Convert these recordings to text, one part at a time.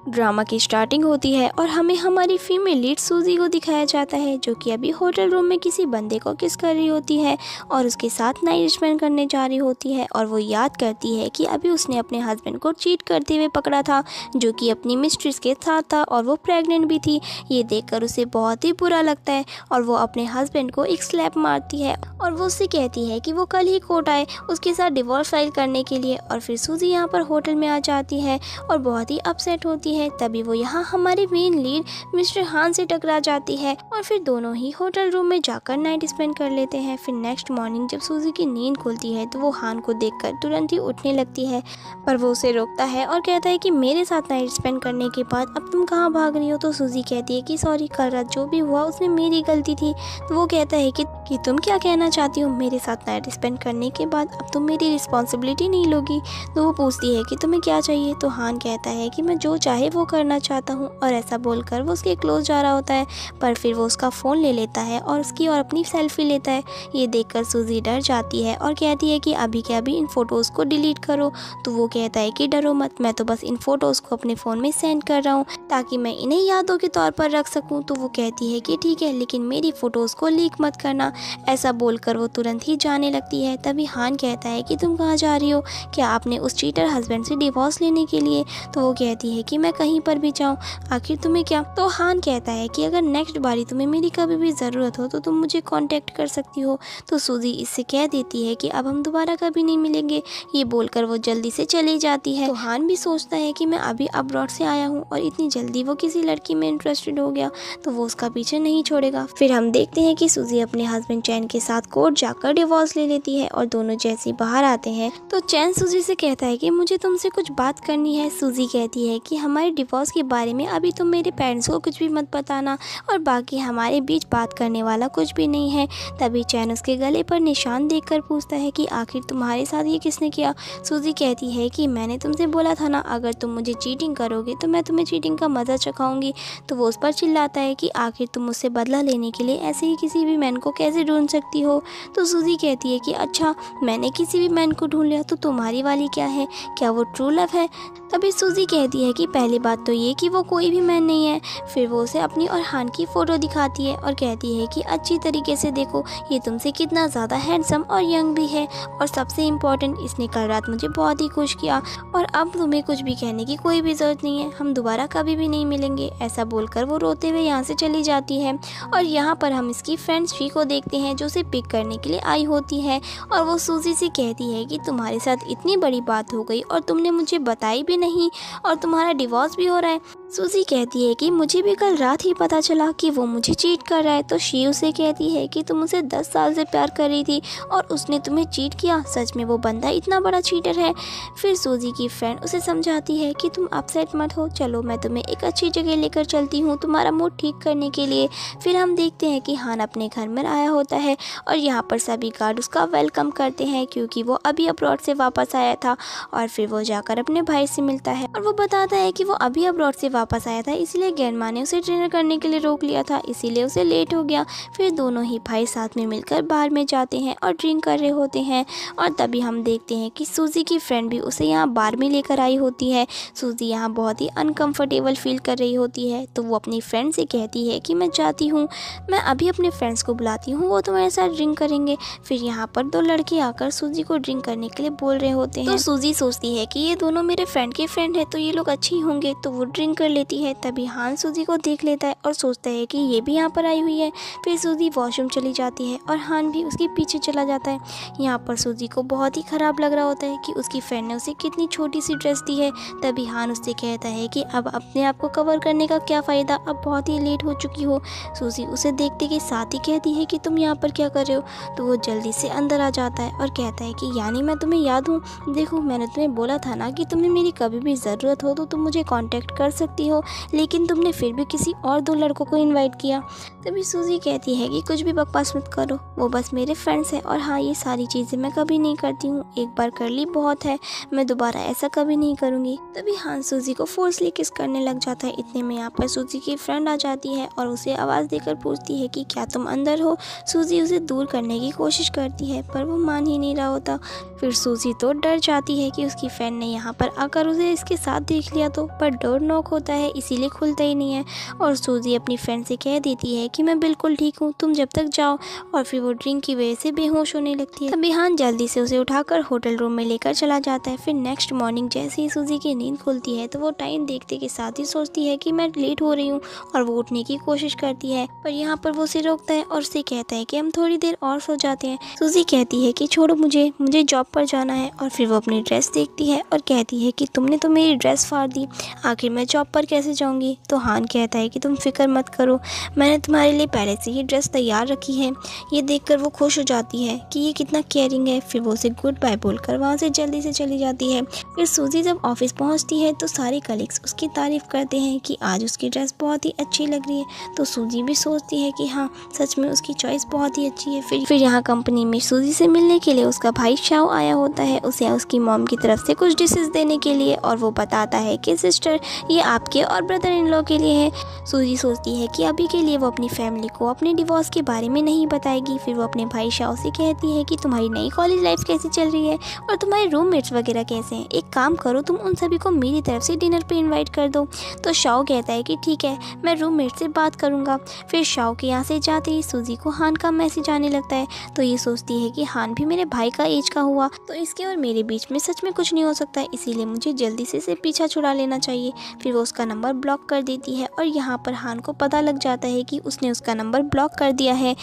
Drama की starting होती है और हमें हमारी फीमेल लीड सूजी को दिखाया जाता है, जो कि अभी होटल रूम में किसी बंदे को किस कर रही होती है और उसके साथ नाइट स्पेंड करने जा रही होती है। और वो याद करती है कि अभी उसने अपने हस्बैंड को चीट करते हुए पकड़ा था, जो कि अपनी मिस्ट्रेस के साथ था और वो प्रेग्नेंट भी थी। ये देखकर उसे बहुत ही बुरा लगता है और वो अपने हस्बैंड को एक स्लैप मारती है और वो उससे कहती है कि वो कल ही कोर्ट आए उसके साथ डिवोर्स फाइल करने के लिए। और फिर सूजी यहाँ पर होटल में आ जाती है और बहुत ही अपसेट होती है। तभी वो यहाँ हमारी मेन लीड मिस्टर हान से टकरा जाती है और फिर दोनों ही होटल रूम में जाकर नाइट स्पेंड कर लेते हैं। फिर नेक्स्ट मॉर्निंग जब सूजी की नींद खुलती है तो वो हान को देखकर तुरंत ही उठने लगती है, पर वो उसे रोकता है और कहता है कि मेरे साथ नाइट स्पेंड करने के बाद अब तुम कहाँ भाग रही हो। तो सूजी कहती है कि सॉरी, कल रात जो भी हुआ उसमें मेरी गलती थी। तो वो कहता है कि तुम क्या कहना चाहती हो, मेरे साथ नाइट स्पेंड करने के बाद अब तुम मेरी रिस्पॉन्सिबिलिटी नहीं लोगी। तो वो पूछती है कि तुम्हें क्या चाहिए। तो हान कहता है कि मैं जो चाहे वो करना चाहता हूँ, और ऐसा बोलकर वो उसके क्लोज जा रहा होता है, पर फिर वो उसका फ़ोन ले लेता है और उसकी और अपनी सेल्फी लेता है। ये देखकर सूजी डर जाती है और कहती है कि अभी के अभी इन फ़ोटोज़ को डिलीट करो। तो वो कहता है कि डरो मत, मैं तो बस इन फ़ोटोज़ को अपने फ़ोन में सेंड कर रहा हूँ ताकि मैं इन्हें यादों के तौर पर रख सकूँ। तो वो कहती है कि ठीक है, लेकिन मेरी फ़ोटोज़ को लीक मत करना। ऐसा बोलकर वो तुरंत ही जाने लगती है। तभी हान कहता है कि तुम कहाँ जा रही हो, क्या आपने उस चीटर हस्बैंड से डिवोर्स लेने के लिए। तो वो कहती है कि मैं कहीं पर भी जाऊँ, आखिर तुम्हें क्या। तो हान कहता है कि अगर नेक्स्ट बारी तुम्हें मेरी कभी भी ज़रूरत हो तो तुम मुझे कांटेक्ट कर सकती हो। तो सूजी इससे कह देती है कि अब हम दोबारा कभी नहीं मिलेंगे। ये बोलकर वो जल्दी से चली जाती है। तो हान भी सोचता है कि मैं अभी अब्रॉड से आया हूँ और इतनी जल्दी वो किसी लड़की में इंटरेस्टेड हो गया तो वो उसका पीछे नहीं छोड़ेगा। फिर हम देखते हैं कि सूजी अपने हस्बैंड चैन के साथ कोर्ट जाकर डिवोर्स ले लेती है और दोनों जैसे बाहर आते हैं तो चैन सूजी से कहता है कि मुझे तुमसे कुछ बात करनी है। सूजी कहती है कि हमारे डिवोर्स के बारे में अभी तुम मेरे पेरेंट्स को कुछ भी मत बताना और बाकी हमारे बीच बात करने वाला कुछ भी नहीं है। तभी चैन उसके गले पर निशान देखकर पूछता है कि आखिर तुम्हारे साथ ये किसने किया। सूजी कहती है कि मैंने तुमसे बोला था ना, अगर तुम मुझे चीटिंग करोगे तो मैं तुम्हें चीटिंग का मज़ा चखाऊंगी। तो वो उस पर चिल्लाता है कि आखिर तुम मुझसे बदला लेने के लिए ऐसे ही किसी भी मैन को कैसे ढूंढ सकती हो। तो सूजी कहती है कि अच्छा, मैंने किसी भी मैन को ढूंढ लिया तो तुम्हारी वाली क्या है, क्या वो ट्रू लव है। तभी सूजी कहती है कि पहली बात तो ये कि वो कोई भी मैन नहीं है। फिर वो उसे अपनी और हान की फ़ोटो दिखाती है और कहती है कि अच्छी तरीके से देखो, ये तुमसे कितना ज़्यादा हैंडसम और यंग भी है, और सबसे इम्पॉर्टेंट इसने कल रात मुझे बहुत ही खुश किया और अब तुम्हें कुछ भी कहने की कोई भी ज़रूरत नहीं है, हम दोबारा कभी भी नहीं मिलेंगे। ऐसा बोलकर वो रोते हुए यहाँ से चली जाती है। और यहाँ पर हम इसकी फ्रेंड श्री को देखते हैं जो उसे पिक करने के लिए आई होती है और वो सूजी से कहती है कि तुम्हारे साथ इतनी बड़ी बात हो गई और तुमने मुझे बताई भी नहीं और तुम्हारा डिवोर्स भी हो रहा है। सूजी कहती है कि मुझे भी कल रात ही पता चला कि वो मुझे चीट कर रहा है। तो शी उसे कहती है कि तुम उसे 10 साल से प्यार कर रही थी और उसने तुम्हें चीट किया, सच में वो बंदा इतना बड़ा चीटर है। फिर सूजी की फ्रेंड उसे समझाती है कि तुम अपसेट मत हो, चलो मैं तुम्हें एक अच्छी जगह लेकर चलती हूँ तुम्हारा मूड ठीक करने के लिए। फिर हम देखते हैं कि हान अपने घर में आया होता है और यहाँ पर सभी गार्ड उसका वेलकम करते हैं क्योंकि वो अभी अब्रॉड से वापस आया था। और फिर वो जाकर अपने भाई से मिलता है और वो बताता है कि वो अभी अब्रॉड से वापस आया था, इसलिए ग्रैंडमा ने उसे डिनर करने के लिए रोक लिया था, इसीलिए उसे लेट हो गया। फिर दोनों ही भाई साथ में मिलकर बार में जाते हैं और ड्रिंक कर रहे होते हैं। और तभी हम देखते हैं कि सूजी की फ्रेंड भी उसे यहाँ बार में लेकर आई होती है। सूजी यहाँ बहुत ही अनकंफर्टेबल फील कर रही होती है तो वो अपनी फ्रेंड से कहती है कि मैं जाती हूँ, मैं अभी अपने फ्रेंड्स को बुलाती हूँ, वो तुम्हारे साथ ड्रिंक करेंगे। फिर यहाँ पर 2 लड़के आकर सूजी को ड्रिंक करने के लिए बोल रहे होते हैं। तो सूजी सोचती है कि ये दोनों मेरे फ्रेंड के फ्रेंड है तो ये लोग अच्छे ही होंगे, तो वो ड्रिंक कर लेती है। तभी हान सूजी को देख लेता है और सोचता है कि ये भी यहाँ पर आई हुई है। फिर सूजी वॉशरूम चली जाती है और हान भी उसके पीछे चला जाता है। यहाँ पर सूजी को बहुत ही ख़राब लग रहा होता है कि उसकी फ्रेंड ने उसे कितनी छोटी सी ड्रेस दी है। तभी हान उससे कहता है कि अब अपने आप को कवर करने का क्या फ़ायदा, अब बहुत ही लेट हो चुकी हो। सूजी उसे देखते के साथ ही कहती है कि तुम यहाँ पर क्या कर रहे हो। तो वो जल्दी से अंदर आ जाता है और कहता है कि यानी मैं तुम्हें याद हूँ, देखो मैंने तुम्हें बोला था ना कि तुम्हें मेरी कभी भी ज़रूरत हो तो तुम मुझे कांटेक्ट कर सकती हो, लेकिन तुमने फिर भी किसी और 2 लड़कों को इनवाइट किया। तभी सूजी कहती है कि कुछ भी बकवास मत करो, वो बस मेरे फ्रेंड्स हैं और हाँ, ये सारी चीज़ें मैं कभी नहीं करती हूँ, एक बार कर ली बहुत है, मैं दोबारा ऐसा कभी नहीं करूँगी। तभी हान सूजी को फोर्सली किस करने लग जाता है। इतने में यहाँ पर सूजी की फ्रेंड आ जाती है और उसे आवाज़ देकर पूछती है कि क्या तुम अंदर हो। सूजी उसे दूर करने की कोशिश करती है पर वो मान ही नहीं रहा होता। फिर सूजी तो डर जाती है कि उसकी फ्रेंड ने यहाँ पर आकर उसे इसके साथ देख लिया तो, पर डोर नॉक होता होता है इसीलिए खुलता ही नहीं है। और सूजी अपनी फ्रेंड से कह देती है कि मैं बिल्कुल ठीक हूँ, तुम जब तक जाओ। और फिर वो ड्रिंक की वजह से बेहोश होने लगती है। तभी हान जल्दी से उसे उठाकर होटल रूम में लेकर चला जाता है। फिर नेक्स्ट मॉर्निंग जैसे ही सूजी की नींद खुलती है तो वो टाइम देखते के साथ ही सोचती है कि मैं लेट हो रही हूँ और वो उठने की कोशिश करती है, पर यहाँ पर वो उसे रोकता है और उसे कहता है कि हम थोड़ी देर और सो जाते हैं। सूजी कहती है कि छोड़ो मुझे जॉब पर जाना है। और फिर वो अपनी ड्रेस देखती है और कहती है कि तुमने तो मेरी ड्रेस फाड़ दी, आखिर मैं जॉब पर कैसे जाऊंगी। तो हान कहता है कि तुम फिक्र मत करो, मैंने तुम्हारे लिए पहले से ही ड्रेस तैयार रखी है। ये देखकर वो खुश हो जाती है कि ये कितना केयरिंग है। फिर वो उसे गुड बाय बोलकर वहाँ से जल्दी से चली जाती है। फिर सूजी जब ऑफिस पहुँचती है तो सारे कलीग्स उसकी तारीफ करते हैं कि आज उसकी ड्रेस बहुत ही अच्छी लग रही है। तो सूजी भी सोचती है कि हाँ सच में उसकी चॉइस बहुत ही अच्छी है। फिर यहाँ कंपनी में सूजी से मिलने के लिए उसका भाई शाओ आया होता है, उसे उसकी मॉम की तरफ से कुछ डिशेस देने के लिए। और वो बताता है कि सिस्टर ये आपके और ब्रदर इन लॉ के लिए है। सूजी सोचती है कि अभी के लिए वो अपनी फैमिली को अपने डिवोर्स के बारे में नहीं बताएगी। फिर वो अपने भाई शाओ से कहती है कि तुम्हारी नई कॉलेज लाइफ कैसी चल रही है और तुम्हारे रूममेट्स वगैरह कैसे हैं, एक काम करो तुम उन सभी को मेरी तरफ से डिनर पे इनवाइट कर दो। तो शाओ कहता है कि ठीक है मैं रूममेट से बात करूँगा। फिर शाओ के यहाँ से जाते ही सूजी को हान का मैसेज आने लगता है। तो ये सोचती है कि हान भी मेरे भाई का एज का हुआ तो इसके और मेरे बीच में सच में कुछ नहीं हो सकता है, इसीलिए मुझे जल्दी से इसे पीछा छुड़ा लेना चाहिए। फिर वो उसका नंबर ब्लॉक कर देती है और यहाँ पर हान को पता लग जाता है कि उसने उसका नंबर ब्लॉक कर दिया है।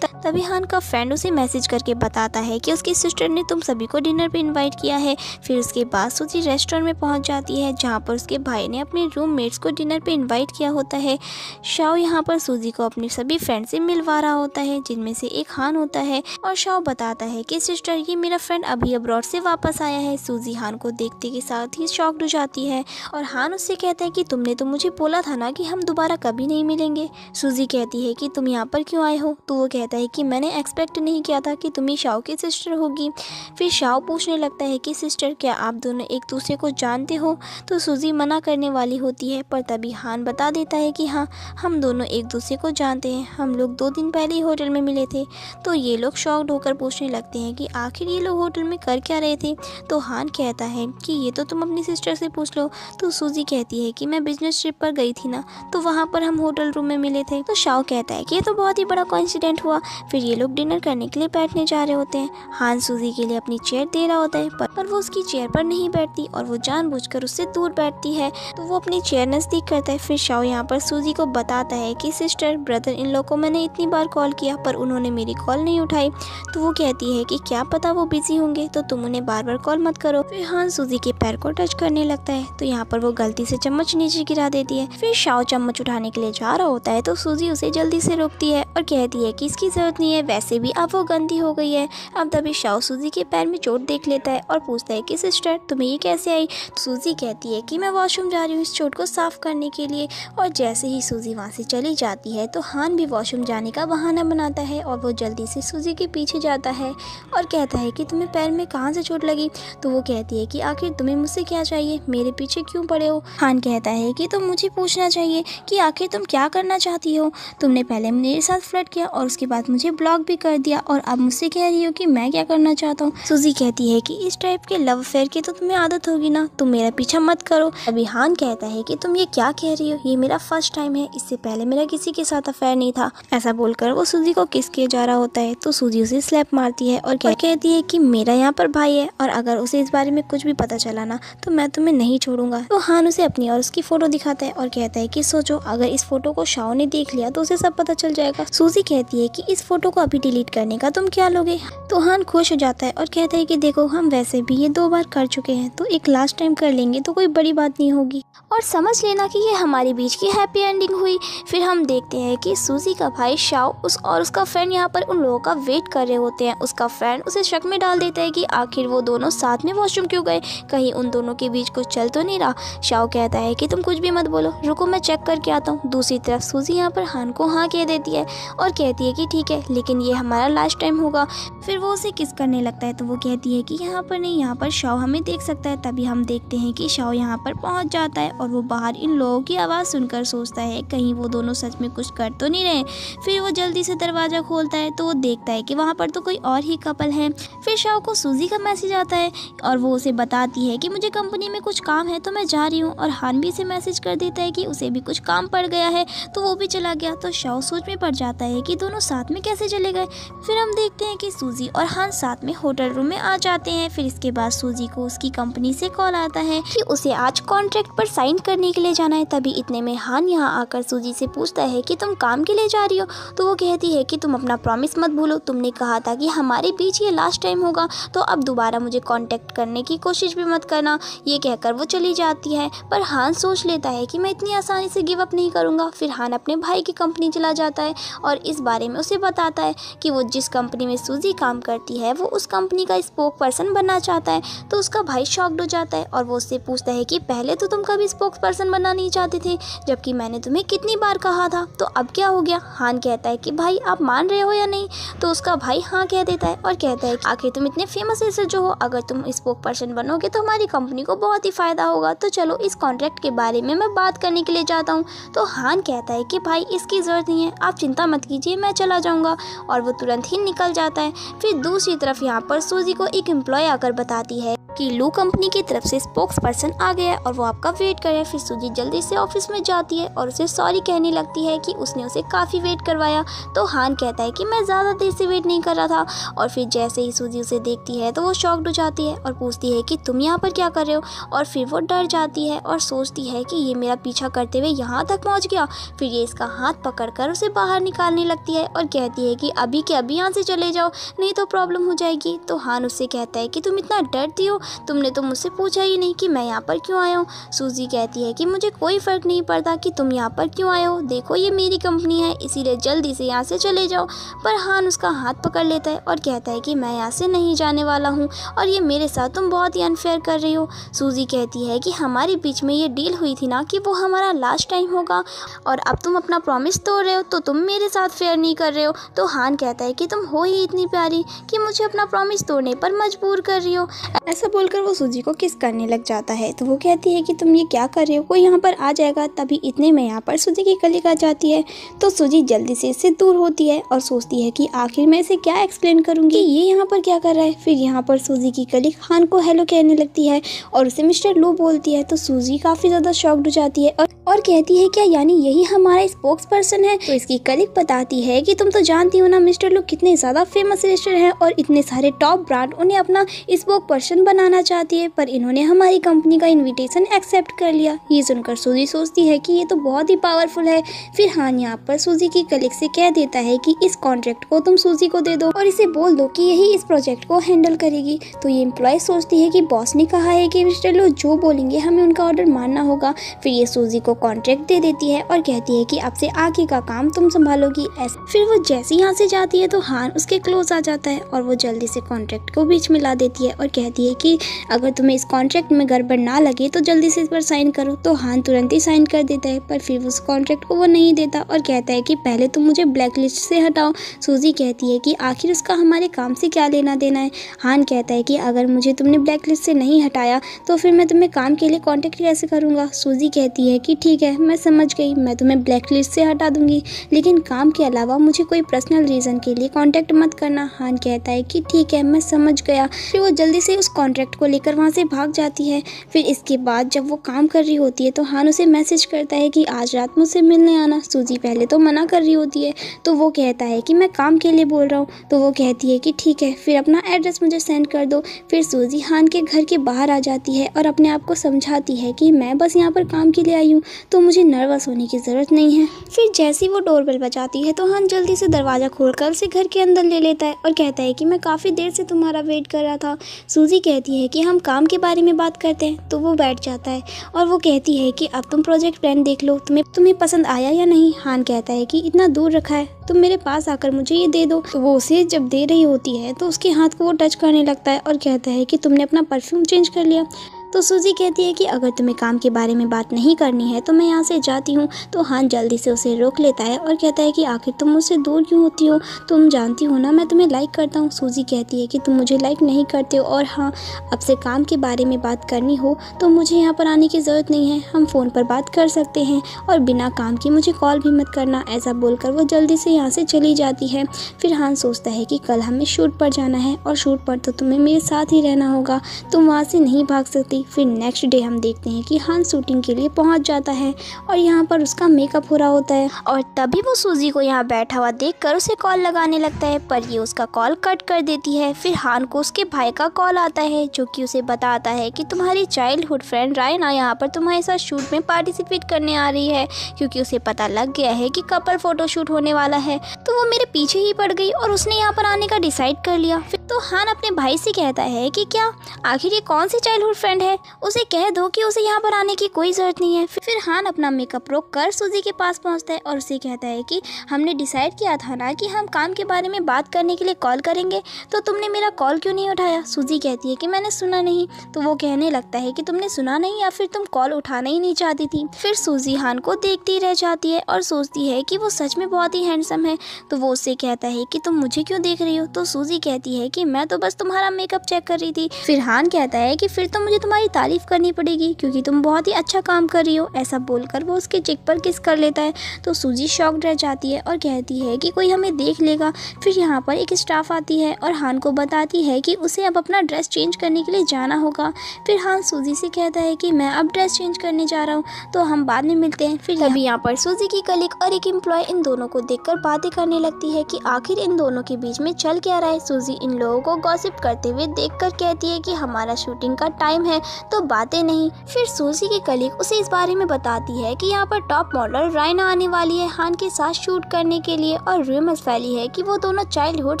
तभी हान का फ्रेंड उसे मैसेज करके बताता है कि उसकी सिस्टर ने तुम सभी को डिनर पे इनवाइट किया है। फिर उसके बाद सूजी रेस्टोरेंट में पहुंच जाती है जहां पर उसके भाई ने अपने रूममेट्स को डिनर पे इनवाइट किया होता है। शाओ यहाँ पर सूजी को अपनी सभी फ्रेंड से मिलवा रहा होता है जिनमें से एक हान होता है। और शाओ बताता है कि सिस्टर ये मेरा फ्रेंड अभी अब्रॉड से वापस आया है। सूजी हान को देखते के साथ ही शॉक्ड हो जाती है और हान उससे कहता है कि तुमने तो मुझे बोला था ना कि हम दोबारा कभी नहीं मिलेंगे। सूजी कहती है कि तुम यहाँ पर क्यों आए हो। तो वो कहता है कि मैंने एक्सपेक्ट नहीं किया था कि तुम ही शाओ की सिस्टर होगी। फिर शाओ पूछने लगता है कि सिस्टर क्या आप दोनों एक दूसरे को जानते हो। तो सूजी मना करने वाली होती है पर तभी हान बता देता है कि हाँ हम दोनों एक दूसरे को जानते हैं, हम लोग 2 दिन पहले ही होटल में मिले थे। तो ये लोग शॉक्ड होकर पूछने लगते हैं कि आखिर ये लोग होटल में कर क्या रहे थे। तो हान कहता है कि ये तो तुम अपनी सिस्टर से पूछ लो। तो सूजी कहती है कि मैं बिजनेस ट्रिप पर गई थी ना तो वहाँ पर हम होटल रूम में मिले थे। तो शाओ कहता है कि ये तो बहुत ही बड़ा कोइंसिडेंट हुआ। फिर ये लोग डिनर करने के लिए बैठने जा रहे होते हैं। हान सूजी के लिए अपनी चेयर दे रहा होता है पर वो उसकी चेयर पर नहीं बैठती और वो जानबूझकर उससे दूर बैठती है। तो वो अपनी चेयर नजदीक करता है। फिर शाओ यहाँ पर सूजी को बताता है कि सिस्टर ब्रदर इन लोग को मैंने इतनी बार कॉल किया पर उन्होंने मेरी कॉल नहीं उठाई। तो वो कहती है कि क्या पता वो बिजी होंगे तो तुम उन्हें बार बार कॉल मत करो। फिर हान सूजी के पैर को टच करने लगता है तो यहाँ पर वो गलती से चम्मच नीचे गिरा देती है। फिर शाओ चम्मच उठाने के लिए जा रहा होता है तो सूजी उसे जल्दी से रोकती है और कहती है कि इसकी जरूरत नहीं है, वैसे भी अब वो गंदी हो गई है। अब तभी शाओ सूजी के पैर में चोट देख लेता है और पूछता है कि सिस्टर तुम्हें ये कैसे आई। तो सूजी कहती है कि मैं वॉशरूम जा रही हूँ इस चोट को साफ करने के लिए। और जैसे ही सूजी वहाँ से चली जाती है तो हान भी वॉशरूम जाने का बहाना बनाता है और वो जल्दी से सूजी के पीछे जाता है और कहता है कि तुम्हें पैर में कहाँ से चोट लगी। तो वो कहती है कि आखिर तुम्हें मुझसे क्या चाहिए, मेरे पीछे क्यों पड़े हो। हान कहता है कि तुम मुझे पूछना चाहिए कि आखिर तुम क्या करना चाहती हो। तुमने पहले मेरे साथ फ्लर्ट किया और उसके बाद मुझे ब्लॉक भी कर दिया और अब मुझसे कह रही हो कि मैं क्या करना चाहता हूँ। सूजी कहती है कि इस टाइप के लव अफेयर की तो तुम्हें आदत होगी ना, तुम मेरा पीछा मत करो। अभी हान कहता है कि तुम ये क्या कह रही हो, ये मेरा फर्स्ट टाइम है, इससे पहले मेरा किसी के साथ अफेयर नहीं था। ऐसा बोलकर वो सूजी को किस किए जा रहा होता है तो सूजी उसे स्लैप मारती है और कहती है कि मेरा यहाँ पर भाई है और अगर उसे इस बारे में कुछ भी पता चला ना तो मैं तुम्हें नहीं छोड़ूंगा। तो हान उसे अपनी और उसकी फोटो दिखाता है और कहता है कि सोचो अगर इस फोटो को शाओ ने देख लिया तो उसे सब पता चल जाएगा। सूजी कहती है कि इस फोटो को अभी डिलीट करने का तुम क्या लोगे। तो हान खुश हो जाता है और कहता है कि देखो हम वैसे भी ये 2 बार कर चुके हैं तो एक लास्ट टाइम कर लेंगे तो कोई बड़ी बात नहीं होगी और समझ लेना कि ये हमारे बीच की हैप्पी एंडिंग हुई। फिर हम देखते हैं कि सूजी का भाई शाओ और उसका फ्रेंड यहाँ पर उन लोगों का वेट कर रहे होते हैं। उसका फ्रेंड उसे शक में डाल देता है कि आखिर वो दोनों साथ में वॉशरूम क्यों गए, कहीं उन दोनों के बीच कुछ चल तो नहीं रहा। शाओ कहता है कि तुम कुछ भी मत बोलो, रुको मैं चेक करके आता हूँ। दूसरी तरफ सूजी यहाँ पर हान को हाँ कह देती है और कहती है कि ठीक है लेकिन ये हमारा लास्ट टाइम होगा। फिर वो उसे किस करने लगता है तो वो कहती है कि यहाँ पर नहीं, यहाँ पर शाओ हमें देख सकता है। तभी हम देखते हैं कि शाओ यहाँ पर पहुँच जाता है और वो बाहर इन लोगों की आवाज़ सुनकर सोचता है कहीं वो दोनों सच में कुछ कर तो नहीं रहे। फिर वो जल्दी से दरवाज़ा खोलता है तो वो देखता है कि वहाँ पर तो कोई और ही कपल है। फिर शाओ को सूजी का मैसेज आता है और वो उसे बताती है कि मुझे कंपनी में कुछ काम है तो मैं जा रही हूँ और हान भी इसे मैसेज कर देता है कि उसे भी कुछ काम पड़ गया है, तो वो भी चला गया। तो शाओ सोच में पड़ जाता है कि दोनों साथ में कैसे चले गए। फिर हम देखते हैं कि सूजी और हान साथ में होटल रूम में आ जाते हैं। फिर इसके बाद सूजी को उसकी कंपनी से कॉल आता है कि उसे आज कॉन्ट्रैक्ट पर साइन करने के लिए जाना है। तभी इतने में हान यहाँ आकर सूजी से पूछता है कि तुम काम के लिए जा रही हो। तो वो कहती है कि तुम अपना प्रॉमिस मत भूलो, तुमने कहा था कि हमारे बीच ये लास्ट टाइम होगा, तो अब दोबारा मुझे कांटेक्ट करने की कोशिश भी मत करना। ये कहकर वो चली जाती है। पर हान सोच लेता है कि मैं इतनी आसानी से गिव अप नहीं करूँगा। फिर हान अपने भाई की कंपनी चला जाता है और इस बारे में उसे बताता है कि वो जिस कंपनी में सूजी काम करती है वो उस कंपनी का स्पोक पर्सन बनना चाहता है। तो उसका भाई शॉक्ड हो जाता है और वो उससे पूछता है कि पहले तो तुम कभी स्पोक पर्सन बनना नहीं चाहते थे, जबकि मैंने तुम्हें कितनी बार कहा था, तो अब क्या हो गया। हान कहता है कि भाई आप मान रहे हो या नहीं। तो उसका भाई हाँ कह देता है और कहता है कि आखिर तुम इतने फेमस रेसर जो हो, अगर तुम स्पोक पर्सन बनोगे तो हमारी कंपनी को बहुत ही फायदा होगा। तो चलो इस कॉन्ट्रैक्ट के बारे में मैं बात करने के लिए जाता हूँ। तो हान कहता है कि भाई इसकी ज़रूरत नहीं है, आप चिंता मत कीजिए, मैं चला जाऊँगा। और वो तुरंत ही निकल जाता है। फिर दूसरी तरफ यहाँ पर सूजी को एक एम्प्लॉय आकर बताती है कि लू कंपनी की तरफ से स्पोक्स पर्सन आ गया है और वो आपका वेट कर रहा है। फिर सूजी जल्दी से ऑफिस में जाती है और उसे सॉरी कहने लगती है कि उसने उसे काफ़ी वेट करवाया। तो हान कहता है कि मैं ज़्यादा देर से वेट नहीं कर रहा था। और फिर जैसे ही सूजी उसे देखती है तो वो शॉक्ड हो जाती है और पूछती है कि तुम यहाँ पर क्या कर रहे हो। और फिर वो डर जाती है और सोचती है कि ये मेरा पीछा करते हुए यहाँ तक पहुँच गया। फिर ये इसका हाथ पकड़कर उसे बाहर निकालने लगती है और कहती है कि अभी के अभी यहाँ से चले जाओ, नहीं तो प्रॉब्लम हो जाएगी। तो हान उससे कहता है कि तुम इतना डरती हो, तुमने तो मुझसे पूछा ही नहीं कि मैं यहाँ पर क्यों आया हूँ। सूजी कहती है कि मुझे कोई फ़र्क नहीं पड़ता कि तुम यहाँ पर क्यों आए हो, देखो ये मेरी कंपनी है, इसीलिए जल्दी से यहाँ से चले जाओ। पर हान उसका हाथ पकड़ लेता है और कहता है कि मैं यहाँ से नहीं जाने वाला हूँ और ये मेरे साथ तुम बहुत ही अनफेयर कर रही हो। सूजी कहती है कि हमारे बीच में ये डील हुई थी ना कि वो हमारा लास्ट टाइम होगा, और अब तुम अपना प्रॉमिस तोड़ रहे हो, तो तुम मेरे साथ फेयर नहीं कर रहे हो। तो हान कहता है कि तुम हो ही इतनी प्यारी कि मुझे अपना प्रॉमिस तोड़ने पर मजबूर कर रही हो। ऐसा बोलकर वो सूजी को किस करने लग जाता है। तो वो कहती है कि तुम ये क्या कर रहे हो, कोई यहाँ पर आ जाएगा। तभी इतने में यहाँ पर सूजी की कलीग आ जाती है। तो सूजी जल्दी से इससे दूर होती है और सोचती है कि आखिर मैं इसे क्या एक्सप्लेन करूँगी, ये यहाँ पर क्या कर रहा है। फिर यहाँ पर सूजी की कलीग हान को हेलो कहने लगती है और उसे मिस्टर लू बोलती है। तो सूजी काफ़ी ज़्यादा शॉक्ड हो जाती है और कहती है क्या यानी यही हमारा स्पोक्स पर्सन है। तो इसकी कलीग बताती है कि तुम तो जानती हो ना मिस्टर लू कितने ज़्यादा फेमस रेस्टर हैं और इतने सारे टॉप ब्रांड उन्हें अपना स्पोक पर्सन बनाना चाहती है, पर इन्होंने हमारी कंपनी का इनविटेशन एक्सेप्ट कर लिया। ये सुनकर सूजी सोचती है कि ये तो बहुत ही पावरफुल है। फिर हान यहाँ पर सूजी की कलीग से कह देता है कि इस कॉन्ट्रैक्ट को तुम सूजी को दे दो और इसे बोल दो कि यही इस प्रोजेक्ट को हैंडल करेगी। तो ये एम्प्लॉय सोचती है कि बॉस ने कहा है कि मिस्टर लू जो बोलेंगे हमें उनका ऑर्डर मानना होगा। फिर ये सूजी को कॉन्ट्रैक्ट दे देती है और कहती है कि अब से आगे का काम तुम संभालोगी। ऐसे फिर वो जैसे यहाँ से जाती है तो हान उसके क्लोज आ जाता है और वो जल्दी से कॉन्ट्रैक्ट को बीच में ला देती है और कहती है कि अगर तुम्हें इस कॉन्ट्रैक्ट में गड़बड़ ना लगे तो जल्दी से इस पर साइन करो। तो हान तुरंत ही साइन कर देता है, पर फिर उस कॉन्ट्रैक्ट को वो नहीं देता और कहता है कि पहले तुम मुझे ब्लैक लिस्ट से हटाओ। सूजी कहती है कि आखिर उसका हमारे काम से क्या लेना देना है। हान कहता है कि अगर मुझे तुमने ब्लैक लिस्ट से नहीं हटाया तो फिर मैं तुम्हें काम के लिए कॉन्टैक्ट कैसे करूँगा। सूजी कहती है कि ठीक है मैं समझ गई, मैं तुम्हें ब्लैक लिस्ट से हटा दूंगी, लेकिन काम के अलावा मुझे कोई पर्सनल रीज़न के लिए कॉन्टैक्ट मत करना। हान कहता है कि ठीक है मैं समझ गया। फिर वो जल्दी से उस कॉन्ट्रैक्ट को लेकर वहाँ से भाग जाती है। फिर इसके बाद जब वो काम कर रही होती है तो हान उसे मैसेज करता है कि आज रात मुझसे मिलने आना। सूजी पहले तो मना कर रही होती है, तो वो कहता है कि मैं काम के लिए बोल रहा हूँ। तो वो कहती है कि ठीक है फिर अपना एड्रेस मुझे सेंड कर दो। फिर सूजी हान के घर के बाहर आ जाती है और अपने आप को समझाती है कि मैं बस यहाँ पर काम के लिए आई हूँ, तो मुझे नर्वस होने की ज़रूरत नहीं है। फिर जैसे ही वो डोरबेल बजाती है तो हान जल्दी से दरवाज़ा खोलकर उसे घर के अंदर ले लेता है और कहता है कि मैं काफ़ी देर से तुम्हारा वेट कर रहा था। सूजी कहती है कि हम काम के बारे में बात करते हैं। तो वो बैठ जाता है और वो कहती है कि अब तुम प्रोजेक्ट प्लान देख लो, तुम्हें पसंद आया या नहीं। हान कहता है कि इतना दूर रखा है, तुम मेरे पास आकर मुझे ये दे दो। तो वो उसे जब दे रही होती है तो उसके हाथ को वो टच करने लगता है और कहता है कि तुमने अपना परफ्यूम चेंज कर लिया। तो सूजी कहती है कि अगर तुम्हें काम के बारे में बात नहीं करनी है तो मैं यहाँ से जाती हूँ। तो हान जल्दी से उसे रोक लेता है और कहता है कि आखिर तुम मुझसे दूर क्यों होती हो, तुम जानती हो ना मैं तुम्हें लाइक करता हूँ। सूजी कहती है कि तुम मुझे लाइक नहीं करते हो और हाँ अब से काम के बारे में बात करनी हो तो मुझे यहाँ पर आने की ज़रूरत नहीं है, हम फ़ोन पर बात कर सकते हैं और बिना काम के मुझे कॉल भी मत करना। ऐसा बोलकर वो जल्दी से यहाँ से चली जाती है। फिर हान सोचता है कि कल हमें शूट पर जाना है और शूट पर तो तुम्हें मेरे साथ ही रहना होगा, तुम वहाँ से नहीं भाग सकती। गई। फिर नेक्स्ट डे हम देखते हैं कि हान शूटिंग के लिए पहुंच जाता है और यहाँ पर उसका मेकअप हो रहा होता है और तभी वो सूजी को यहाँ बैठा हुआ देखकर उसे कॉल लगाने लगता है, पर ये उसका कॉल कट कर देती है। फिर हान को उसके भाई का कॉल आता है जो कि उसे बताता है कि तुम्हारी चाइल्डहुड फ्रेंड रायना यहाँ पर तुम्हारे साथ शूट में पार्टिसिपेट करने आ रही है, क्योंकि उसे पता लग गया है कि कपल फोटोशूट होने वाला है। तो वो मेरे पीछे ही पड़ गई और उसने यहाँ पर आने का डिसाइड कर लिया। फिर तो हान अपने भाई से कहता है कि क्या आखिर ये कौन सी चाइल्डहुड फ्रेंड है, उसे कह दो कि उसे यहाँ पर आने की कोई जरूरत नहीं है। फिर हान अपना मेकअप रोक कर सूजी के पास पहुँचता है और उसे कहता है कि हमने डिसाइड किया था ना कि हम काम के बारे में बात करने के लिए कॉल करेंगे, तो तुमने मेरा कॉल क्यों नहीं उठाया। सूजी कहती है कि मैंने सुना नहीं। तो वो कहने लगता है कि तुमने सुना नहीं या फिर तुम कॉल उठाना ही नहीं चाहती थी। फिर सूजी हान को देखती रह जाती है और सोचती है कि वो सच में बहुत ही हैंडसम है। तो वो उससे कहता है कि तुम मुझे क्यों देख रही हो। तो सूजी कहती है कि मैं तो बस तुम्हारा मेकअप चेक कर रही थी। फिर हान कहता है कि फिर तो मुझे तुम्हारी तारीफ करनी पड़ेगी क्योंकि तुम बहुत ही अच्छा काम कर रही हो। ऐसा बोलकर वो उसके चिक पर किस कर लेता है। तो सूजी शॉक्ड रह जाती है और कहती है कि कोई हमें देख लेगा। फिर यहाँ पर एक स्टाफ आती है और हान को बताती है कि उसे अब अपना ड्रेस चेंज करने के लिए जाना होगा। फिर हान सूजी से कहता है कि मैं अब ड्रेस चेंज करने जा रहा हूँ, तो हम बाद में मिलते हैं। फिर तभी यहाँ पर सूजी की कलीग और एक एम्प्लॉय इन दोनों को देखकर बातें करने लगती है कि आखिर इन दोनों के बीच में चल क्या रहा है। सूजी इन लोगों को गॉसिप करते हुए देखकर कहती है कि हमारा शूटिंग का टाइम है, तो बातें नहीं। फिर सूजी की कलीग उसे इस बारे में बताती है कि यहाँ पर टॉप मॉडल रायना आने वाली है हान के साथ शूट करने के लिए और रूमर्स फैली है कि वो दोनों चाइल्डहुड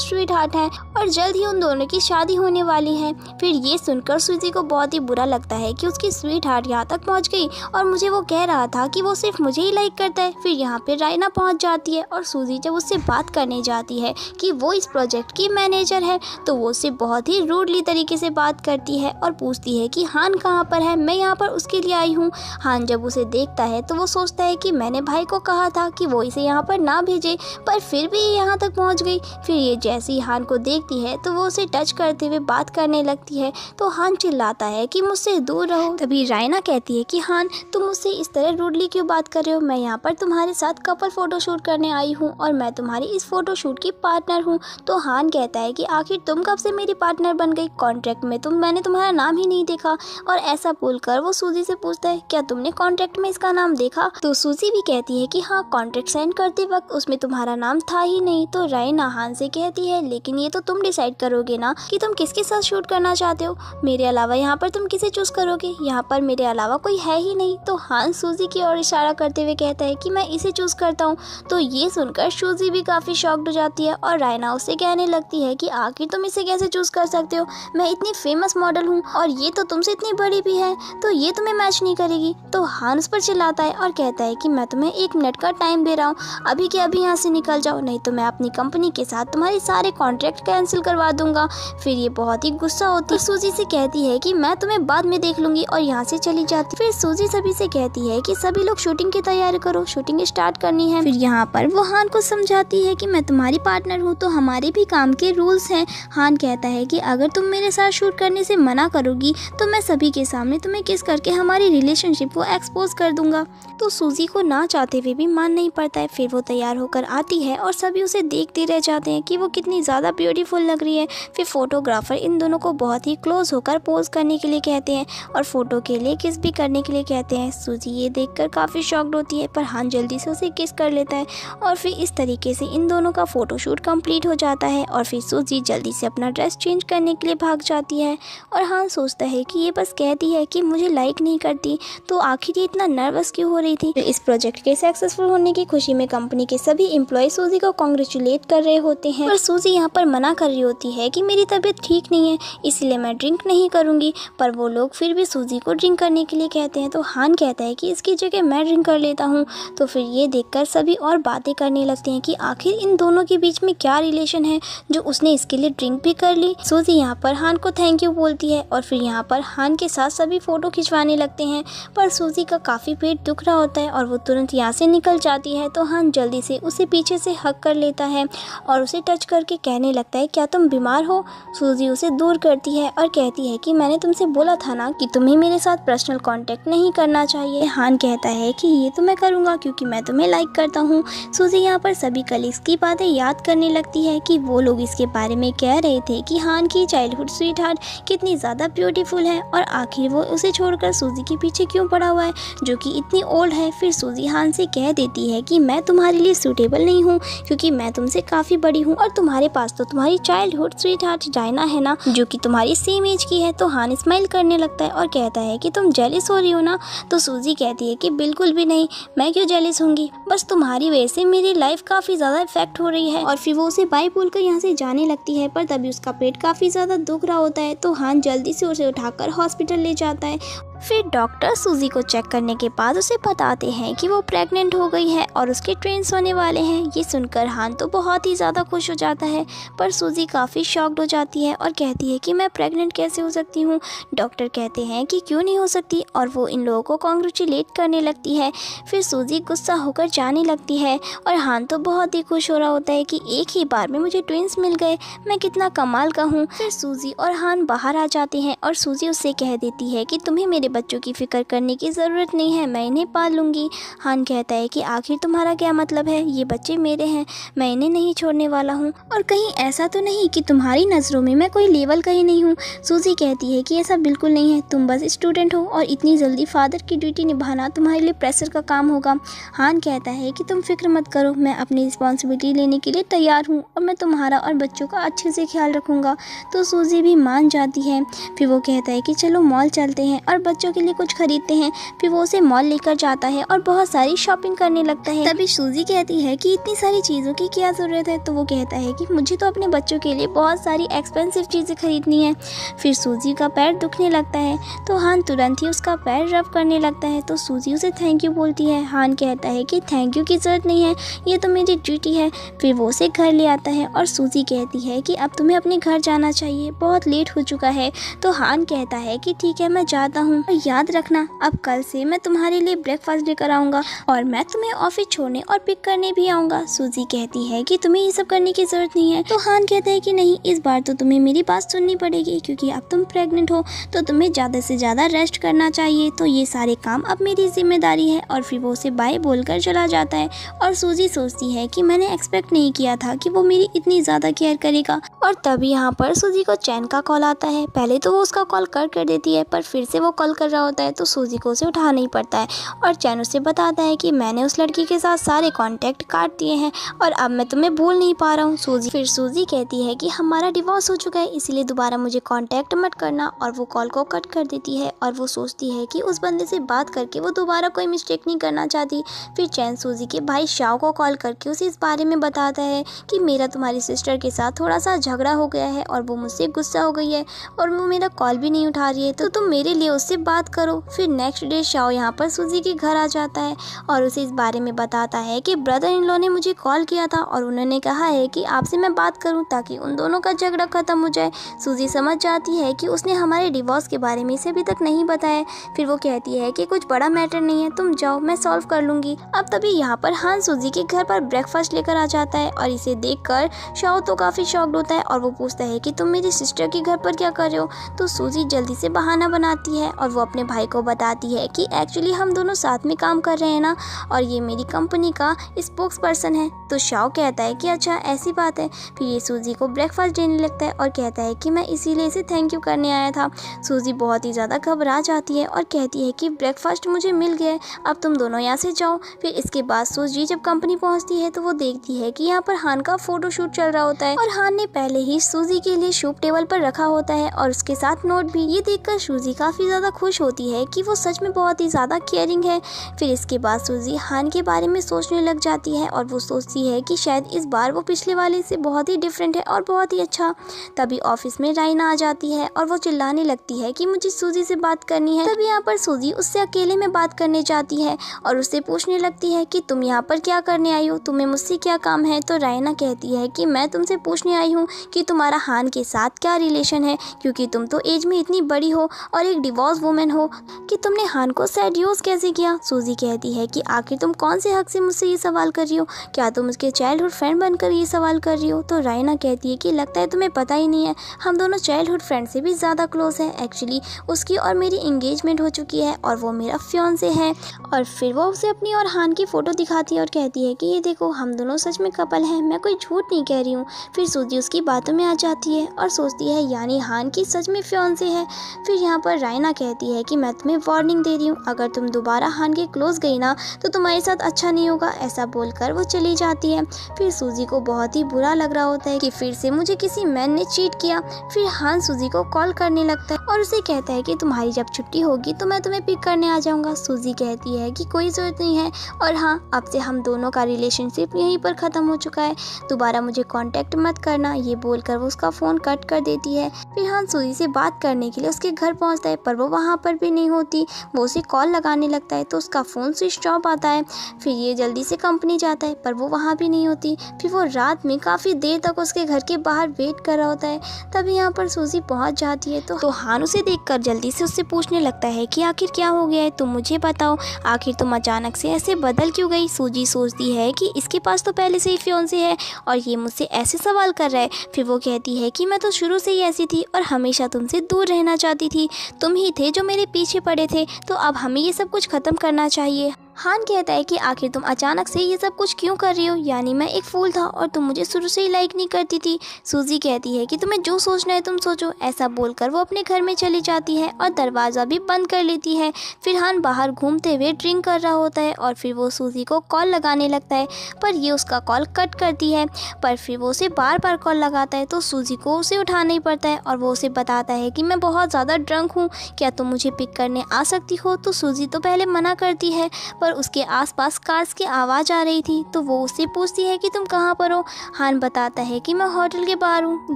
स्वीट हार्ट हैं और जल्द ही उन दोनों की शादी होने वाली है। फिर ये सुनकर सूजी को बहुत ही बुरा लगता है कि उसकी स्वीट हार्ट यहाँ तक पहुँच गई और मुझे वो कह रहा था कि वो सिर्फ मुझे ही लाइक करता है। फिर यहाँ पे रायना पहुँच जाती है और सूजी जब उससे बात करने जाती है कि वो इस प्रोजेक्ट की मैनेजर है, तो वो उससे बहुत ही रूडली तरीके से बात करती है और पूछती है कि हान कहाँ पर है, मैं यहाँ पर उसके लिए आई हूँ। हान जब उसे देखता है तो वो सोचता है कि मैंने भाई को कहा था कि वो इसे यहाँ पर ना भेजे, पर फिर भी ये यहाँ तक पहुँच गई। फिर ये जैसे ही हान को देखती है तो वो उसे टच करते हुए बात करने लगती है। तो हान चिल्लाता है कि मुझसे दूर रहो। तभी रायना कहती है कि हान तुम मुझसे इस तरह रूडली क्यों बात कर रहे हो, मैं यहाँ पर तुम्हारे साथ कपल फोटोशूट करने आई हूँ और मैं तुम्हारी इस फोटोशूट की पार्टनर हूँ। तो हान कहता है कि आखिर तुम कब से मेरी पार्टनर बन गई, कॉन्ट्रैक्ट में मैंने तुम्हारा नाम ही नहीं देखा। और ऐसा बोलकर वो सूजी से पूछता है क्या तुमने कॉन्ट्रैक्ट में इसका नाम देखा। तो सूजी भी कहती है कि हाँ, कॉन्ट्रैक्ट साइन करते वक्त उसमें तुम्हारा नाम था ही नहीं। तो रायना हान से कहती है लेकिन ये तो तुम डिसाइड करोगे ना कि तुम किसके साथ शूट करना चाहते हो, मेरे अलावा यहाँ पर तुम किसे चूज करोगे, यहाँ पर मेरे अलावा कोई है ही नहीं। तो हान सूजी की ओर इशारा करते हुए कहता है कि मैं इसे चूज करता हूँ। तो ये सुनकर सूजी भी काफी शॉक्ड हो जाती है और रायना उससे कहने लगती है कि आखिर तुम इसे कैसे चूज कर सकते हो, मैं इतनी फेमस मॉडल हूँ और ये तो तुमसे इतनी बड़ी भी है, तो ये तुम्हें मैच नहीं करेगी। तो हान उस पर चिल्लाता है और कहता है कि मैं तुम्हें 1 मिनट का टाइम दे रहा हूँ, अभी के अभी यहाँ से निकल जाओ, नहीं तो मैं अपनी कंपनी के साथ तुम्हारे सारे कॉन्ट्रैक्ट कैंसिल करवा दूंगा। फिर ये बहुत ही गुस्सा होती है, सूजी से कहती है कि मैं तुम्हें बाद में देख लूंगी और यहाँ से चली जाती। फिर सूजी सभी से कहती है कि सभी लोग शूटिंग की तैयारी करो, शूटिंग स्टार्ट करनी है। फिर यहाँ पर वो हान को समझाती है कि मैं तुम्हारी पार्टनर हूँ तो हमारे भी काम के रूल्स हैं। हान कहता है कि अगर तुम मेरे साथ शूट करने से मना करोगी तो मैं सभी के सामने तुम्हें किस करके हमारी रिलेशनशिप को एक्सपोज कर दूंगा। तो सूजी को ना चाहते हुए भी मान नहीं पड़ता है। फिर वो तैयार होकर आती है और सभी उसे देखते रह जाते हैं कि वो कितनी ज़्यादा ब्यूटीफुल लग रही है। फिर फोटोग्राफर इन दोनों को बहुत ही क्लोज होकर पोज करने के लिए कहते हैं और फोटो के लिए किस भी करने के लिए कहते हैं। सूजी ये देखकर काफ़ी शॉक्ड होती है, पर हान जल्दी से उसे किस कर लेता है और फिर इस तरीके से इन दोनों का फोटोशूट कंप्लीट हो जाता है। और फिर सूजी जल्दी से अपना ड्रेस चेंज करने के लिए भाग जाती है और हान सोचता है कि ये बस कहती है कि मुझे लाइक नहीं करती, तो आखिर ये इतना नर्वस क्यों हो रही थी। इस प्रोजेक्ट के सक्सेसफुल होने की खुशी में कंपनी के सभी एम्प्लॉय सूजी को कॉन्ग्रेचुलेट कर रहे होते हैं, पर सूजी यहाँ पर मना कर रही होती है कि मेरी तबीयत ठीक नहीं है इसलिए मैं ड्रिंक नहीं करूँगी, पर वो लोग फिर भी सूजी को ड्रिंक करने के लिए कहते हैं। तो हान कहता है कि इसकी जगह मैं ड्रिंक कर लेता हूँ। तो फिर ये देखकर सभी और बातें करने लगते हैं कि आखिर इन दोनों के बीच में क्या रिलेशन है जो उसने इसके लिए ड्रिंक भी कर ली। सूजी यहाँ पर हान को थैंक यू बोलती है और फिर यहाँ पर हान के साथ सभी फोटो खिंचवाने लगते हैं, पर सूजी का काफ़ी पेट दुख रहा होता है और वो तुरंत यहाँ से निकल जाती है। तो हान जल्दी से उसे पीछे से हग कर लेता है और उसे टच करके कहने लगता है क्या तुम बीमार हो। सूजी उसे दूर करती है और कहती है कि मैंने तुमसे बोला था ना कि तुम्हें मेरे साथ पर्सनल कांटेक्ट नहीं करना चाहिए। हान कहता है कि ये तो मैं करूँगा क्योंकि मैं तुम्हें लाइक करता हूँ। सूजी यहाँ पर सभी कलीग्स की बातें याद करने लगती है कि वो लोग इसके बारे में कह कह रहे थे कि हान की चाइल्डहुड स्वीट हार्ट कितनी ज़्यादा ब्यूटीफुल है और आखिर वो उसे छोड़कर सूजी के पीछे क्यों पड़ा हुआ है जो कि इतनी ओल्ड है। फिर सूजी हान से कह देती है कि मैं तुम्हारे लिए सूटेबल नहीं हूँ क्योंकि मैं तुमसे काफ़ी बड़ी हूँ और तुम्हारे पास तो तुम्हारी चाइल्डहुड स्वीट हार्ट डायना है ना, जो कि तुम्हारी सेम एज की है। तो हान स्माइल करने लगता है और कहता है कि तुम जेलिस हो रही हो ना। तो सूजी कहती है कि बिल्कुल भी नहीं, मैं क्यों जेलिस होंगी, बस तुम्हारी वजह से मेरी लाइफ काफ़ी ज़्यादा इफेक्ट हो रही है। और फिर वो उसे बाय बोलकर यहाँ से जाने लगती है, पर तभी उसका पेट काफ़ी ज़्यादा दुख रहा होता है। तो हान जल्दी से उसे उठाकर हॉस्पिटल ले जाता है। फिर डॉक्टर सूजी को चेक करने के बाद उसे बताते हैं कि वो प्रेग्नेंट हो गई है और उसके ट्विंस होने वाले हैं। ये सुनकर हान तो बहुत ही ज़्यादा खुश हो जाता है, पर सूजी काफ़ी शॉक्ड हो जाती है और कहती है कि मैं प्रेग्नेंट कैसे हो सकती हूँ। डॉक्टर कहते हैं कि क्यों नहीं हो सकती और वो इन लोगों को कॉन्ग्रेचुलेट करने लगती है। फिर सूजी गुस्सा होकर जाने लगती है और हान तो बहुत ही खुश हो रहा होता है कि एक ही बार में मुझे ट्विंस मिल गए, मैं कितना कमाल का हूँ। फिर सूजी और हान बाहर आ जाते हैं और सूजी उससे कह देती है कि तुम्हें मेरे बच्चों की फिक्र करने की ज़रूरत नहीं है, मैं इन्हें पाल लूँगी। हान कहता है कि आखिर तुम्हारा क्या मतलब है, ये बच्चे मेरे हैं, मैं इन्हें नहीं छोड़ने वाला हूँ। और कहीं ऐसा तो नहीं कि तुम्हारी नज़रों में मैं कोई लेवल का ही नहीं हूँ। सूजी कहती है कि ऐसा बिल्कुल नहीं है, तुम बस स्टूडेंट हो और इतनी जल्दी फादर की ड्यूटी निभाना तुम्हारे लिए प्रेशर का काम होगा। हान कहता है कि तुम फिक्र मत करो, मैं अपनी रिस्पॉन्सिबिलिटी लेने के लिए तैयार हूँ और मैं तुम्हारा और बच्चों का अच्छे से ख्याल रखूँगा। तो सूजी भी मान जाती है। फिर वो कहता है कि चलो मॉल चलते हैं और बच्चों के लिए कुछ खरीदते हैं। फिर वो उसे मॉल लेकर जाता है और बहुत सारी शॉपिंग करने लगता है। तभी सूजी कहती है कि इतनी सारी चीज़ों की क्या ज़रूरत है। तो वो कहता है कि मुझे तो अपने बच्चों के लिए बहुत सारी एक्सपेंसिव चीज़ें खरीदनी है। फिर सूजी का पैर दुखने लगता है तो हान तुरंत ही उसका पैर रब करने लगता है। तो सूजी उसे थैंक यू बोलती है। हान कहता है कि थैंक यू की ज़रूरत नहीं है, ये तो मेरी ड्यूटी है। फिर वो उसे घर ले आता है और सूजी कहती है कि अब तुम्हें अपने घर जाना चाहिए, बहुत लेट हो चुका है। तो हान कहता है कि ठीक है, मैं जाता हूँ, और याद रखना अब कल से मैं तुम्हारे लिए ब्रेकफास्ट लेकर आऊँगा और मैं तुम्हें ऑफिस छोड़ने और पिक करने भी आऊँगा। सूजी कहती है कि तुम्हें ये सब करने की ज़रूरत नहीं है। तो हान कहता है कि नहीं, इस बार तो तुम्हें मेरी बात सुननी पड़ेगी क्योंकि अब तुम प्रेग्नेंट हो तो तुम्हें ज़्यादा से ज़्यादा रेस्ट करना चाहिए। तो ये सारे काम अब मेरी जिम्मेदारी है। और फिर वो उसे बाय बोलकर चला जाता है और सूजी सोचती है कि मैंने एक्सपेक्ट नहीं किया था कि वो मेरी इतनी ज़्यादा केयर करेगा। और तभी यहाँ पर सूजी को चैन का कॉल आता है। पहले तो वो उसका कॉल कट कर देती है, पर फिर से वो कॉल कर रहा होता है तो सूजी को उसे उठाना नहीं पड़ता है और चैन उसे बताता है कि मैंने उस लड़की के साथ सारे कॉन्टैक्ट काट दिए हैं और अब मैं तुम्हें भूल नहीं पा रहा हूँ। फिर सूजी कहती है कि हमारा डिवोर्स हो चुका है, इसलिए दोबारा मुझे कॉन्टैक्ट मत करना। और वो कॉल को कट कर देती है और वो सोचती है कि उस बंदे से बात करके वो दोबारा कोई मिस्टेक नहीं करना चाहती। फिर चैन सूजी के भाई शाओ को कॉल करके उसे इस बारे में बताता है कि मेरा तुम्हारी सिस्टर के साथ थोड़ा सा झगड़ा हो गया है और वो मुझसे गुस्सा हो गई है और वो मेरा कॉल भी नहीं उठा रही है, तो तुम मेरे लिए उससे बात करो। फिर नेक्स्ट डे शाओ यहाँ पर सूजी के घर आ जाता है और उसे इस बारे में बताता है कि ब्रदर इन लॉ ने मुझे कॉल किया था और उन्होंने कहा है कि आपसे मैं बात करूं ताकि उन दोनों का झगड़ा खत्म हो जाए। सूजी समझ जाती है कि उसने हमारे डिवोर्स के बारे में इसे अभी तक नहीं बताया। फिर वो कहती है कि कुछ बड़ा मैटर नहीं है, तुम जाओ, मैं सॉल्व कर लूँगी। अब तभी यहाँ पर हान सूजी के घर पर ब्रेकफास्ट लेकर आ जाता है और इसे देखकर शाओ तो काफ़ी शॉक्ड होता है और वो पूछता है कि तुम मेरी सिस्टर के घर पर क्या कर रहे हो। तो सूजी जल्दी से बहाना बनाती है और वो अपने भाई को बताती है कि एक्चुअली हम दोनों साथ में काम कर रहे हैं ना, और ये मेरी कंपनी का स्पोक्स पर्सन है। तो शाओ कहता है कि अच्छा ऐसी बात है। फिर ये सूजी को ब्रेकफास्ट देने लगता है और कहता है कि मैं इसीलिए इसे थैंक यू करने आया था। सूजी बहुत ही ज़्यादा घबरा जाती है और कहती है कि ब्रेकफास्ट मुझे मिल गया है, अब तुम दोनों यहाँ से जाओ। फिर इसके बाद सूजी जब कंपनी पहुँचती है तो वो देखती है कि यहाँ पर हान का फोटोशूट चल रहा होता है और हान ने पहले ही सूजी के लिए शूट टेबल पर रखा होता है और उसके साथ नोट भी। ये देखकर सूजी काफ़ी ज़्यादा खुश होती है कि वो सच में बहुत ही ज़्यादा केयरिंग है। फिर इसके बाद सूजी हान के बारे में सोचने लग जाती है और वो सोचती है कि शायद इस बार वो पिछले वाले से बहुत ही डिफरेंट है और बहुत ही अच्छा। तभी ऑफिस में राइना आ जाती है और वो चिल्लाने लगती है कि मुझे सूजी से बात करनी है। तभी यहाँ पर सूजी उससे अकेले में बात करने जाती है और उससे पूछने लगती है कि तुम यहाँ पर क्या करने आई हो, तुम्हें मुझसे क्या काम है। तो राइना कहती है कि मैं तुमसे पूछने आई हूँ कि तुम्हारा हान के साथ क्या रिलेशन है, क्योंकि तुम तो एज में इतनी बड़ी हो और एक डिवोर्स वुमेन हो, कि तुमने हान को सेड्यूस कैसे किया। सूजी कहती है कि आखिर तुम कौन से हक से मुझसे ये सवाल कर रही हो, क्या तुम उसके चाइल्डहुड फ्रेंड बनकर ये सवाल कर रही हो। तो राइना कहती है कि लगता है तुम्हें पता ही नहीं है, हम दोनों चाइल्डहुड फ्रेंड से भी ज़्यादा क्लोज हैं। एक्चुअली उसकी और मेरी एंगेजमेंट हो चुकी है और वो मेरा फियांसे है। और फिर वो उसे अपनी और हान की फ़ोटो दिखाती है और कहती है कि ये देखो हम दोनों सच में कपल हैं, मैं कोई झूठ नहीं कह रही हूँ। फिर सूजी उसकी बातों में आ जाती है और सोचती है यानी हान की सच में फियांसे है। फिर यहाँ पर रायना कहती है कि मैं तुम्हें वार्निंग दे रही हूँ, अगर तुम दोबारा हान के क्लोज गई ना तो तुम्हारे साथ अच्छा नहीं होगा। ऐसा बोलकर वो चली जाती है। फिर सूजी को बहुत ही बुरा लग रहा होता है कि फिर से मुझे किसी मैन ने चीट किया। फिर हान सूजी को कॉल करने लगता है और उसे कहता है कि तुम्हारी जब छुट्टी होगी तो मैं तुम्हें पिक करने आ जाऊंगा। सूजी कहती है कि कोई ज़रूरत नहीं है और हाँ, अब से हम दोनों का रिलेशनशिप यहीं पर ख़त्म हो चुका है, दोबारा मुझे कांटेक्ट मत करना। ये बोलकर वो उसका फ़ोन कट कर देती है। फिर हान सूजी से बात करने के लिए उसके घर पहुंचता है पर वो वहाँ पर भी नहीं होती। वो उसे कॉल लगाने लगता है तो उसका फ़ोन स्विच ऑफ आता है। फिर ये जल्दी से कंपनी जाता है पर वो वहाँ भी नहीं होती। फिर वो रात में काफ़ी देर तक उसके घर के बाहर वेट कर रहा होता है। तभी यहाँ पर सूजी पहुँच जाती है तो हान उसे देखकर जल्दी से उससे पूछने लगता है कि आखिर क्या हो गया है, तुम मुझे बताओ, आखिर तुम अचानक से ऐसे बदल क्यों गई। सूजी सोचती है कि इसके पास तो पहले से ही फियांसे है और ये मुझसे ऐसे सवाल कर रहा है। फिर वो कहती है कि मैं तो शुरू से ही ऐसी थी और हमेशा तुमसे दूर रहना चाहती थी, तुम ही थे जो मेरे पीछे पड़े थे, तो अब हमें ये सब कुछ ख़त्म करना चाहिए। हान कहता है कि आखिर तुम अचानक से ये सब कुछ क्यों कर रही हो, यानी मैं एक फूल था और तुम मुझे शुरू से ही लाइक नहीं करती थी। सूजी कहती है कि तुम्हें जो सोचना है तुम सोचो। ऐसा बोलकर वो अपने घर में चली जाती है और दरवाज़ा भी बंद कर लेती है। फिर हान बाहर घूमते हुए ड्रिंक कर रहा होता है और फिर वो सूजी को कॉल लगाने लगता है पर ये उसका कॉल कट करती है। पर फिर वो उसे बार बार कॉल लगाता है तो सूजी को उसे उठाना ही पड़ता है और वो उसे बताता है कि मैं बहुत ज़्यादा ड्रंक हूँ, क्या तुम मुझे पिक करने आ सकती हो। तो सूजी तो पहले मना करती है पर उसके आसपास कार्स की आवाज़ आ रही थी तो वो उससे पूछती है कि तुम कहाँ पर हो। हान बताता है कि मैं होटल के बाहर हूँ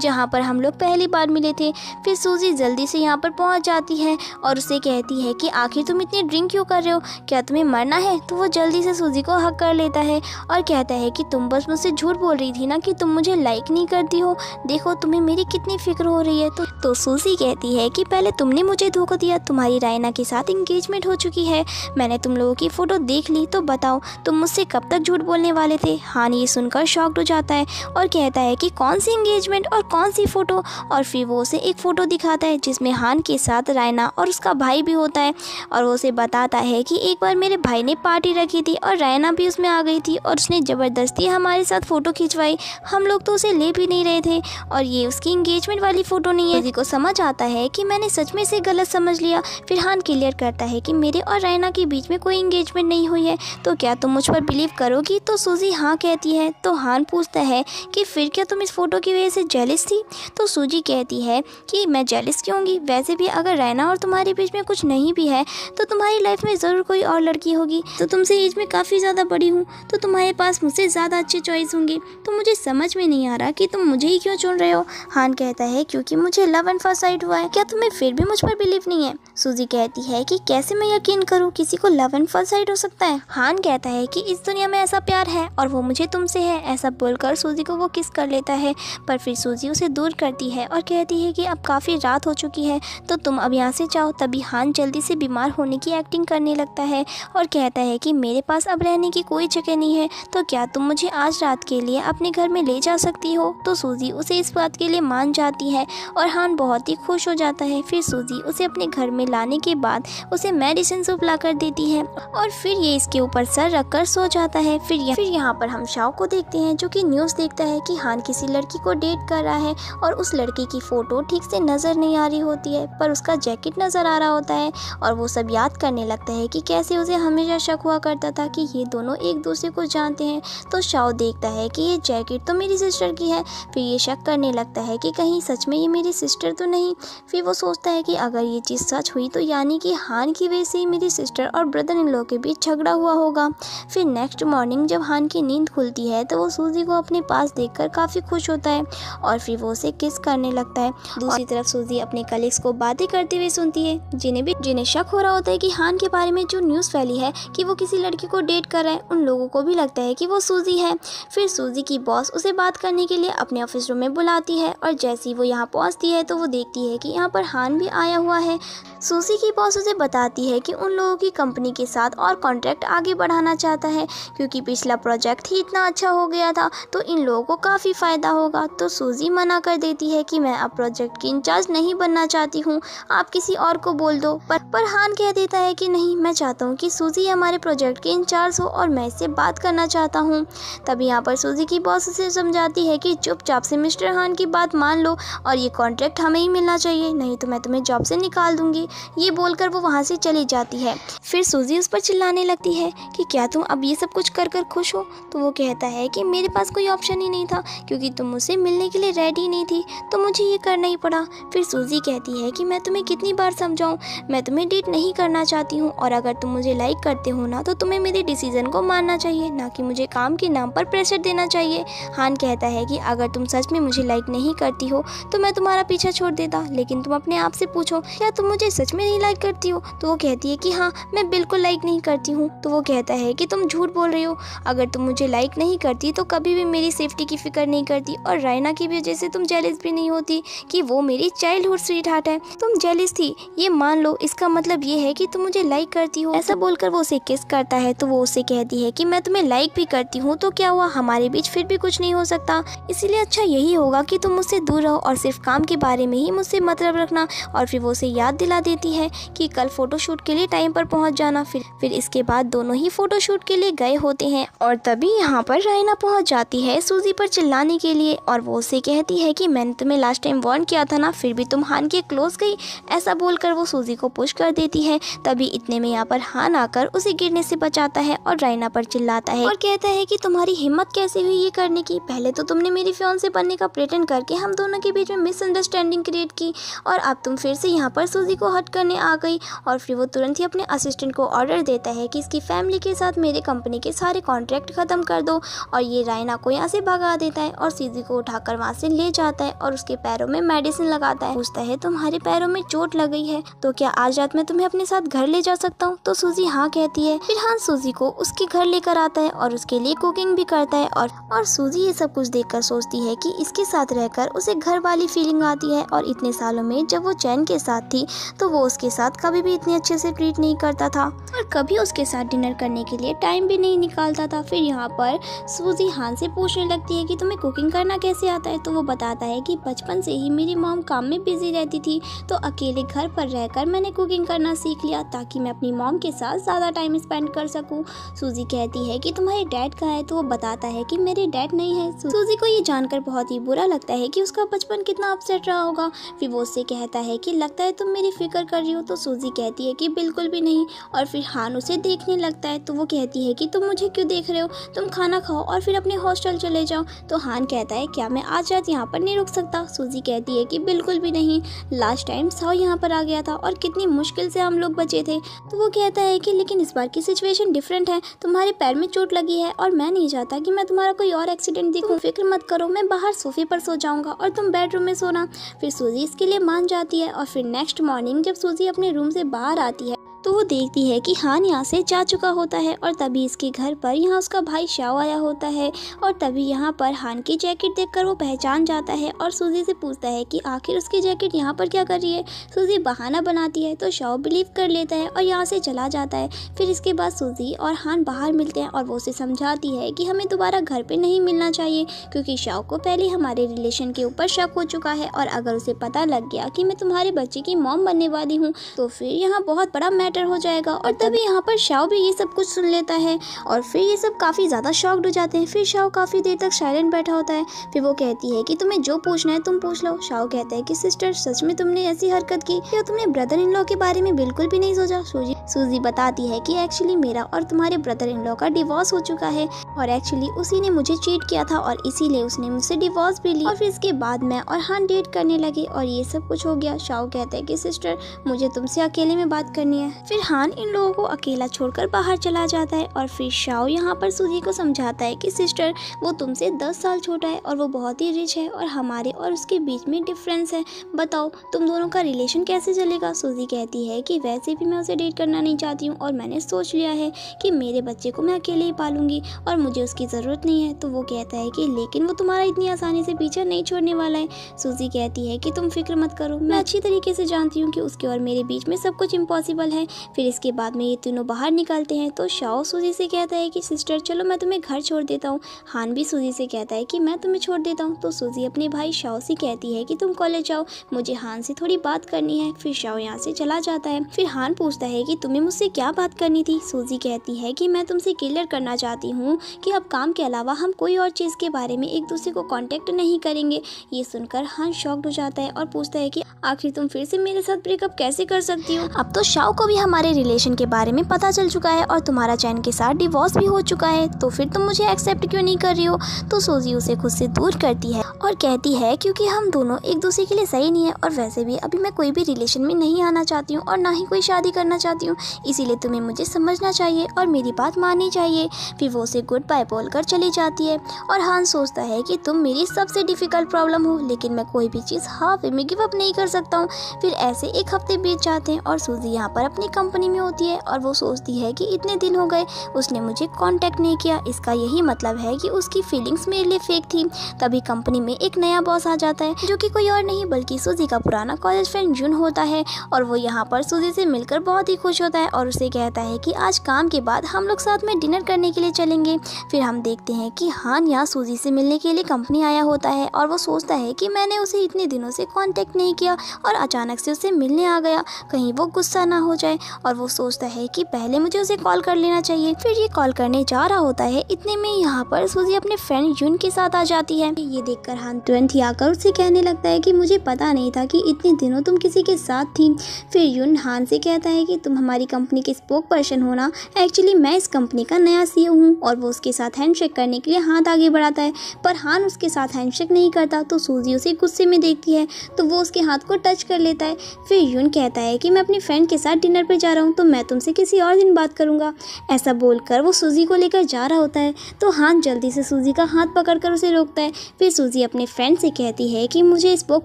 जहाँ पर हम लोग पहली बार मिले थे। फिर सूजी जल्दी से यहाँ पर पहुँच जाती है और उसे कहती है कि आखिर तुम इतनी ड्रिंक क्यों कर रहे हो, क्या तुम्हें मरना है। तो वो जल्दी से सूजी को हक कर लेता है और कहता है कि तुम बस मुझसे झूठ बोल रही थी ना कि तुम मुझे लाइक नहीं करती हो, देखो तुम्हें मेरी कितनी फिक्र हो रही है। तो सूजी कहती है कि पहले तुमने मुझे धोखा दिया, तुम्हारी रायना के साथ इंगेजमेंट हो चुकी है, मैंने तुम लोगों की फ़ोटो देख ली, तो बताओ तुम मुझसे कब तक झूठ बोलने वाले थे। हान ये सुनकर शॉक्ड हो जाता है और कहता है कि कौन सी एंगेजमेंट और कौन सी फ़ोटो। और फिर वो उसे एक फ़ोटो दिखाता है जिसमें हान के साथ रायना और उसका भाई भी होता है और वो उसे बताता है कि एक बार मेरे भाई ने पार्टी रखी थी और रायना भी उसमें आ गई थी और उसने ज़बरदस्ती हमारे साथ फ़ोटो खिंचवाई, हम लोग तो उसे ले भी नहीं रहे थे और ये उसकी इंगेजमेंट वाली फ़ोटो नहीं है। सूजी को समझ आता है कि मैंने सच में इसे गलत समझ लिया। फिर हान क्लियर करता है कि मेरे और रायना के बीच में कोई इंगेजमेंट नहीं हुई है, तो क्या तुम मुझ पर बिलीव करोगी। तो सूजी हाँ कहती है। तो हान पूछता है कि फिर क्या तुम इस फ़ोटो की वजह से जेलस थी। तो सूजी कहती है कि मैं जेलस क्यों होंगी, वैसे भी अगर रायना और तुम्हारे बीच में कुछ नहीं भी है तो तुम्हारी लाइफ में ज़रूर कोई और लड़की होगी, तो तुमसे एज में काफ़ी ज़्यादा बड़ी हूँ तो तुम्हारे पास मुझसे ज़्यादा अच्छे चॉइस होंगे, तो मुझे समझ में नहीं आ रहा कि तुम मुझे ही क्यों चुन रहे हो। हान कहता है क्योंकि मुझे लव एंड फर्स्ट साइट हुआ है, क्या तुम्हें फिर भी मुझ पर बिलीव नहीं है। सूजी कहती है कि कैसे मैं यकीन करूँ, किसी को लव एंड फर्स्ट साइट हो सकता है। हान कहता है कि इस दुनिया में ऐसा प्यार है और वो मुझे तुमसे है। ऐसा बोलकर सूजी को वो किस कर लेता है पर फिर सूजी उसे दूर करती है और कहती है कि अब काफ़ी रात हो चुकी है तो तुम अब यहाँ से जाओ। तभी हान जल्दी से बीमार होने की एक्टिंग करने लगता है और कहता है कि मेरे पास अब रहने की कोई जगह नहीं है, तो क्या तुम मुझे आज रात के लिए अपने घर में ले जा सकती हो। तो सूजी उसे इस बात के लिए मान जाती है और हान बहुत ही खुश हो जाता है। फिर सूजी उसे अपने घर में लाने के बाद उसे मेडिसिन सूप ला कर देती है और फिर ये इसके ऊपर सर रखकर सो जाता है। फिर यहाँ पर हम शाओ को देखते हैं जो कि न्यूज़ देखता है कि हान किसी लड़की को डेट कर रहा है और उस लड़की की फ़ोटो ठीक से नज़र नहीं आ रही होती है पर उसका जैकेट नज़र आ रहा होता है और वो सब याद करने लगता है कि कैसे उसे हमेशा शक हुआ करता था कि ये दोनों एक दूसरे को जानते हैं। तो शाओ देखता है कि ये जैकेट तो मेरी सिस्टर की है, फिर ये शक करने लगता है कि कहीं सच में ये मेरी सिस्टर तो नहीं। फिर वो सोचता है कि अगर ये चीज़ सच हुई तो यानी कि हान की वजह से ही मेरी सिस्टर और ब्रदर इन लॉ के बीच झगड़ा हुआ होगा। फिर नेक्स्ट मॉर्निंग जब हान की नींद खुलती है तो वो सूजी को अपने पास देखकर काफ़ी खुश होता है और फिर वो उसे किस करने लगता है। दूसरी तरफ सूजी अपने कलीग्स को बातें करते हुए सुनती है जिन्हें शक हो रहा होता है कि हान के बारे में जो न्यूज़ फैली है कि वो किसी लड़की को डेट कर रहा है, उन लोगों को भी लगता है कि वो सूजी है। फिर सूजी की बॉस उसे बात करने के लिए अपने ऑफिस रूम में बुलाती है और जैसे ही वो यहाँ पहुँचती है तो वो देखती है कि यहाँ पर हान भी आया हुआ है। सूजी की बॉस उसे बताती है कि उन लोगों की कंपनी के साथ और कॉन्ट्रैक्ट आगे बढ़ाना चाहता है, क्योंकि पिछला प्रोजेक्ट ही इतना अच्छा हो गया था तो इन लोगों को काफ़ी फ़ायदा होगा। तो सूजी मना कर देती है कि मैं अब प्रोजेक्ट की इंचार्ज नहीं बनना चाहती हूँ, आप किसी और को बोल दो। पर हान कह देता है कि नहीं, मैं चाहता हूँ कि सूजी हमारे प्रोजेक्ट की इंचार्ज हो और मैं इससे बात करना चाहता हूँ। तभी यहाँ पर सूजी की बॉस उसे समझाती है कि चुपचाप से मिस्टर हान की बात मान लो और ये कॉन्ट्रैक्ट हमें ही मिलना चाहिए, नहीं तो मैं तुम्हें जॉब से निकाल दूंगी। ये बोलकर वो वहाँ से चली जाती है। फिर सूजी उस पर चिल्लाने लगती है कि क्या तुम अब ये सब कुछ कर कर खुश हो? तो वो कहता है कि मेरे पास कोई ऑप्शन ही नहीं था, क्योंकि तुम मुझसे मिलने के लिए रेडी नहीं थी तो मुझे ये करना ही पड़ा। फिर सूजी कहती है कि मैं तुम्हें कितनी बार समझाऊं, मैं तुम्हें डेट नहीं करना चाहती हूँ और अगर तुम मुझे लाइक करते हो ना तो तुम्हें मेरे डिसीजन को मानना चाहिए, ना कि मुझे काम के नाम पर प्रेशर देना चाहिए। हान कहता है कि अगर तुम सच में मुझे लाइक नहीं करती हो तो मैं तुम्हारा पीछा छोड़ देता, लेकिन तुम अपने आप से पूछो क्या तुम मुझे सच में नहीं लाइक करती हो? तो वो कहती है कि हाँ, मैं बिल्कुल लाइक नहीं करती हूँ। तो वो कहता है कि तुम झूठ बोल रही हो, अगर तुम मुझे लाइक नहीं करती तो कभी भी मेरी सेफ्टी की फिक्र नहीं करती और रायना की वजह से तुम जेलिस भी नहीं होती कि वो मेरी चाइल्डहुड स्वीट हार्ट है। तुम जेलिस थी, ये मान लो, इसका मतलब ये है कि तुम मुझे लाइक करती हो। ऐसा बोलकर वो उसे किस करता है तो वो उसे कहती है कि मैं तुम्हें लाइक भी करती हूँ तो क्या हुआ, हमारे बीच फिर भी कुछ नहीं हो सकता, इसीलिए अच्छा यही होगा कि तुम मुझसे दूर रहो और सिर्फ काम के बारे में ही मुझसे मतलब रखना। और फिर वो उसे याद दिला देती है कि कल फोटोशूट के लिए टाइम पर पहुंच जाना। फिर इसके बाद दोनों ही फोटोशूट के लिए गए होते हैं और तभी यहाँ पर रायना पहुंच जाती है सूजी पर चिल्लाने के लिए और वो उसे कहती है कि मैंने तुम्हें लास्ट टाइम वार्न किया था ना, फिर भी तुम हान के क्लोज गई। ऐसा बोलकर वो सूजी को पुश कर देती है। तभी इतने में यहाँ पर हान आकर उसे गिरने से बचाता है और रायना पर चिल्लाता है और कहता है कि तुम्हारी हिम्मत कैसे हुई ये करने की? पहले तो तुमने मेरी फियांसे बनने का प्रेटेंड करके हम दोनों के बीच में मिसअंडरस्टैंडिंग क्रिएट की और अब तुम फिर से यहाँ पर सूजी को हर्ट करने आ गई। और फिर वो तुरंत ही अपने असिस्टेंट को ऑर्डर देता है कि इसकी फैमिली के साथ मेरे कंपनी के सारे कॉन्ट्रैक्ट खत्म कर दो और ये रायना को यहाँ से भगा देता है और सूजी को उठाकर वहाँ से ले जाता है और उसके पैरों में मेडिसिन लगाता है। पूछता है तुम्हारे पैरों में चोट लग गई है तो क्या आज रात में तुम्हें अपने साथ घर ले जा सकता हूँ? तो सूजी हाँ कहती है। फिर हान सूजी को उसके घर लेकर आता है और उसके लिए कुकिंग भी करता है और सूजी ये सब कुछ देखकर सोचती है कि इसके साथ रहकर उसे घर वाली फीलिंग आती है और इतने सालों में जब वो चैन के साथ थी तो वो उसके साथ कभी भी इतने अच्छे से ट्रीट नहीं करता था और कभी उसके साथ डिनर करने के लिए टाइम भी नहीं निकालता था। फिर यहाँ पर सूजी हान से पूछने लगती है कि तुम्हें कुकिंग करना कैसे आता है? तो वो बताता है कि बचपन से ही मेरी मॉम काम में बिजी रहती थी तो अकेले घर पर रहकर मैंने कुकिंग करना सीख लिया ताकि मैं अपनी मॉम के साथ ज़्यादा टाइम स्पेंड कर सकूं। सूजी कहती है कि तुम्हारे डैड कहाँ है? तो वो बताता है कि मेरे डैड नहीं है। सूजी को ये जानकर बहुत ही बुरा लगता है कि उसका बचपन कितना अपसेट रहा होगा। फिर वो उससे कहता है कि लगता है तुम मेरी फिक्र कर रही हो। तो सूजी कहती है कि बिल्कुल भी नहीं। और फिर हान उसे देखने लगता है तो वो कहती है कि तुम मुझे क्यों देख रहे हो, तुम खाना खाओ और फिर अपने हॉस्टल चले जाओ। तो हान कहता है क्या मैं आज रात यहाँ पर नहीं रुक सकता? सूजी कहती है कि बिल्कुल भी नहीं, लास्ट टाइम साओ यहाँ पर आ गया था और कितनी मुश्किल से हम लोग बचे थे। तो वो कहता है कि लेकिन इस बार की सिचुएशन डिफरेंट है, तुम्हारे पैर में चोट लगी है और मैं नहीं चाहता कि मैं तुम्हारा कोई और एक्सीडेंट देखूं। फिक्र मत करो, मैं बाहर सोफे पर सो जाऊंगा और तुम बेडरूम में सोना। फिर सूजी इसके लिए मान जाती है और फिर नेक्स्ट मॉर्निंग जब सूजी अपने रूम से बाहर आती है तो वो देखती है कि हान यहाँ से जा चुका होता है और तभी इसके घर पर यहाँ उसका भाई शाओ आया होता है और तभी यहाँ पर हान की जैकेट देखकर वो पहचान जाता है और सूजी से पूछता है कि आखिर उसकी जैकेट यहाँ पर क्या कर रही है। सूजी बहाना बनाती है तो शाओ बिलीव कर लेता है और यहाँ से चला जाता है। फिर इसके बाद सूजी और हान बाहर मिलते हैं और वो उसे समझाती है कि हमें दोबारा घर पर नहीं मिलना चाहिए क्योंकि शाओ को पहले हमारे रिलेशन के ऊपर शक हो चुका है और अगर उसे पता लग गया कि मैं तुम्हारे बच्चे की मॉम बनने वाली हूँ तो फिर यहाँ बहुत बड़ा हो जाएगा। और तभी यहाँ पर शाओ भी ये सब कुछ सुन लेता है और फिर ये सब काफी ज्यादा शॉक्ड हो जाते हैं। फिर शाओ काफी देर तक साइलेंट बैठा होता है। फिर वो कहती है कि तुम्हें जो पूछना है तुम पूछ लो। शाओ कहता है कि सिस्टर सच में तुमने ऐसी हरकत की या तुमने ब्रदर इन लॉ के बारे में बिल्कुल भी नहीं सोचा? सूजी बताती है कि एक्चुअली मेरा और तुम्हारे ब्रदर इन लॉ का डिवोर्स हो चुका है और एक्चुअली उसी ने मुझे चीट किया था और इसीलिए उसने मुझसे डिवोर्स भी ली और फिर इसके बाद मैं और हान डेट करने लगे और ये सब कुछ हो गया। शाओ कहता है कि सिस्टर मुझे तुमसे अकेले में बात करनी है। फिर हान इन लोगों को अकेला छोड़कर बाहर चला जाता है और फिर शाओ यहाँ पर सूजी को समझाता है कि सिस्टर वो तुमसे 10 साल छोटा है और वो बहुत ही रिच है और हमारे और उसके बीच में डिफरेंस है, बताओ तुम दोनों का रिलेशन कैसे चलेगा? सूजी कहती है कि वैसे भी मैं उसे डेट करना नहीं चाहती हूँ और मैंने सोच लिया है कि मेरे बच्चे को मैं अकेले ही पालूंगी और मुझे उसकी ज़रूरत नहीं है। तो वो कहता है कि लेकिन वो तुम्हारा इतनी आसानी से पीछा नहीं छोड़ने वाला है। सूजी कहती है कि तुम फिक्र मत करो, मैं अच्छी तरीके से जानती हूँ कि उसके और मेरे बीच में सब कुछ इम्पॉसिबल है, फिर इसके बाद में ये तीनों बाहर निकलते हैं तो शाओ सूजी से कहता है कि सिस्टर चलो मैं तुम्हें घर छोड़ देता हूँ। हान भी सूजी से कहता है कि मैं तुम्हें छोड़ देता हूँ। तो सूजी अपने भाई शाओ से कहती है कि तुम कॉलेज जाओ, मुझे हान से थोड़ी बात करनी है। फिर शाओ यहाँ से चला जाता है। फिर हान पूछता है कि तुम्हें मुझसे क्या बात करनी थी। सूजी कहती है कि मैं तुमसे क्लियर करना चाहती हूँ कि अब काम के अलावा हम कोई और चीज़ के बारे में एक दूसरे को कांटेक्ट नहीं करेंगे। ये सुनकर हान शॉक्ड हो जाता है और पूछता है कि आखिर तुम फिर से मेरे साथ ब्रेकअप कैसे कर सकती हो। अब तो शाओ को भी हमारे रिलेशन के बारे में पता चल चुका है और तुम्हारा चैन के साथ डिवोर्स भी हो चुका है, तो फिर तुम मुझे एक्सेप्ट क्यों नहीं कर रही हो। तो सूजी उसे खुद से दूर करती है और कहती है क्योंकि हम दोनों एक दूसरे के लिए सही नहीं है और वैसे भी अभी मैं कोई भी रिलेशन में नहीं आना चाहती हूँ और ना ही कोई शादी करना चाहती हूँ, इसीलिए तुम्हें मुझे समझना चाहिए और मेरी बात माननी चाहिए। फिर वो उसे गुड बाय बोलकर चली जाती है और हान सोचता है कि तुम मेरी सबसे डिफिकल्ट प्रॉब्लम हो, लेकिन मैं कोई भी चीज़ हाफ में गिव अप नहीं कर सकता हूँ। फिर ऐसे एक हफ्ते बीत जाते हैं और सूजी यहाँ पर अपनी कंपनी में होती है और वो सोचती है कि इतने दिन हो गए उसने मुझे कांटेक्ट नहीं किया, इसका यही मतलब है कि उसकी फीलिंग्स मेरे लिए फेक थी। तभी कंपनी में एक नया बॉस आ जाता है जो कि कोई और नहीं बल्कि सूजी का पुराना कॉलेज फ्रेंड जुन होता है और वो यहाँ पर सूजी से मिलकर बहुत ही खुश होता है और उसे कहता है कि आज काम के बाद हम लोग साथ में डिनर करने के लिए चलेंगे। फिर हम देखते हैं कि हान यहाँ सूजी से मिलने के लिए कंपनी आया होता है और वो सोचता है कि मैंने उसे इतने दिनों से कांटेक्ट नहीं किया और अचानक से उसे मिलने आ गया, कहीं वो गुस्सा ना हो जाए। और वो सोचता है कि पहले मुझे उसे कॉल कर लेना चाहिए। फिर ये कॉल करने जा रहा होता है, इतने में यहाँ पर सूजी अपने फ्रेंड जुन के साथ आ जाती है। ये देखकर हान तुरंत ही आकर उससे कहने लगता है कि मुझे पता नहीं था कि इतने दिनों तुम किसी के साथ थी। फिर युन हान से कहता है कि तुम हमारी कंपनी के स्पोक पर्सन हो ना, एक्चुअली मैं इस कंपनी का नया CEO हूँ। और वो उसके साथ हैंडशेक करने के लिए हाथ आगे बढ़ाता है पर हान उसके साथ हैंडशेक नहीं करता। तो सूजी उसे गुस्से में देखती है तो वो उसके हाथ को टच कर लेता है। फिर युन कहता है कि मैं अपनी फ्रेंड के साथ डिनर पर जा रहा हूँ तो मैं तुमसे किसी और दिन बात करूँगा। ऐसा बोलकर वो सूजी को लेकर जा रहा होता है तो हान जल्दी से सूजी का हाथ पकड़कर उसे रोकता है। फिर सूजी अपने फ्रेंड से कहती है कि मुझे स्पोक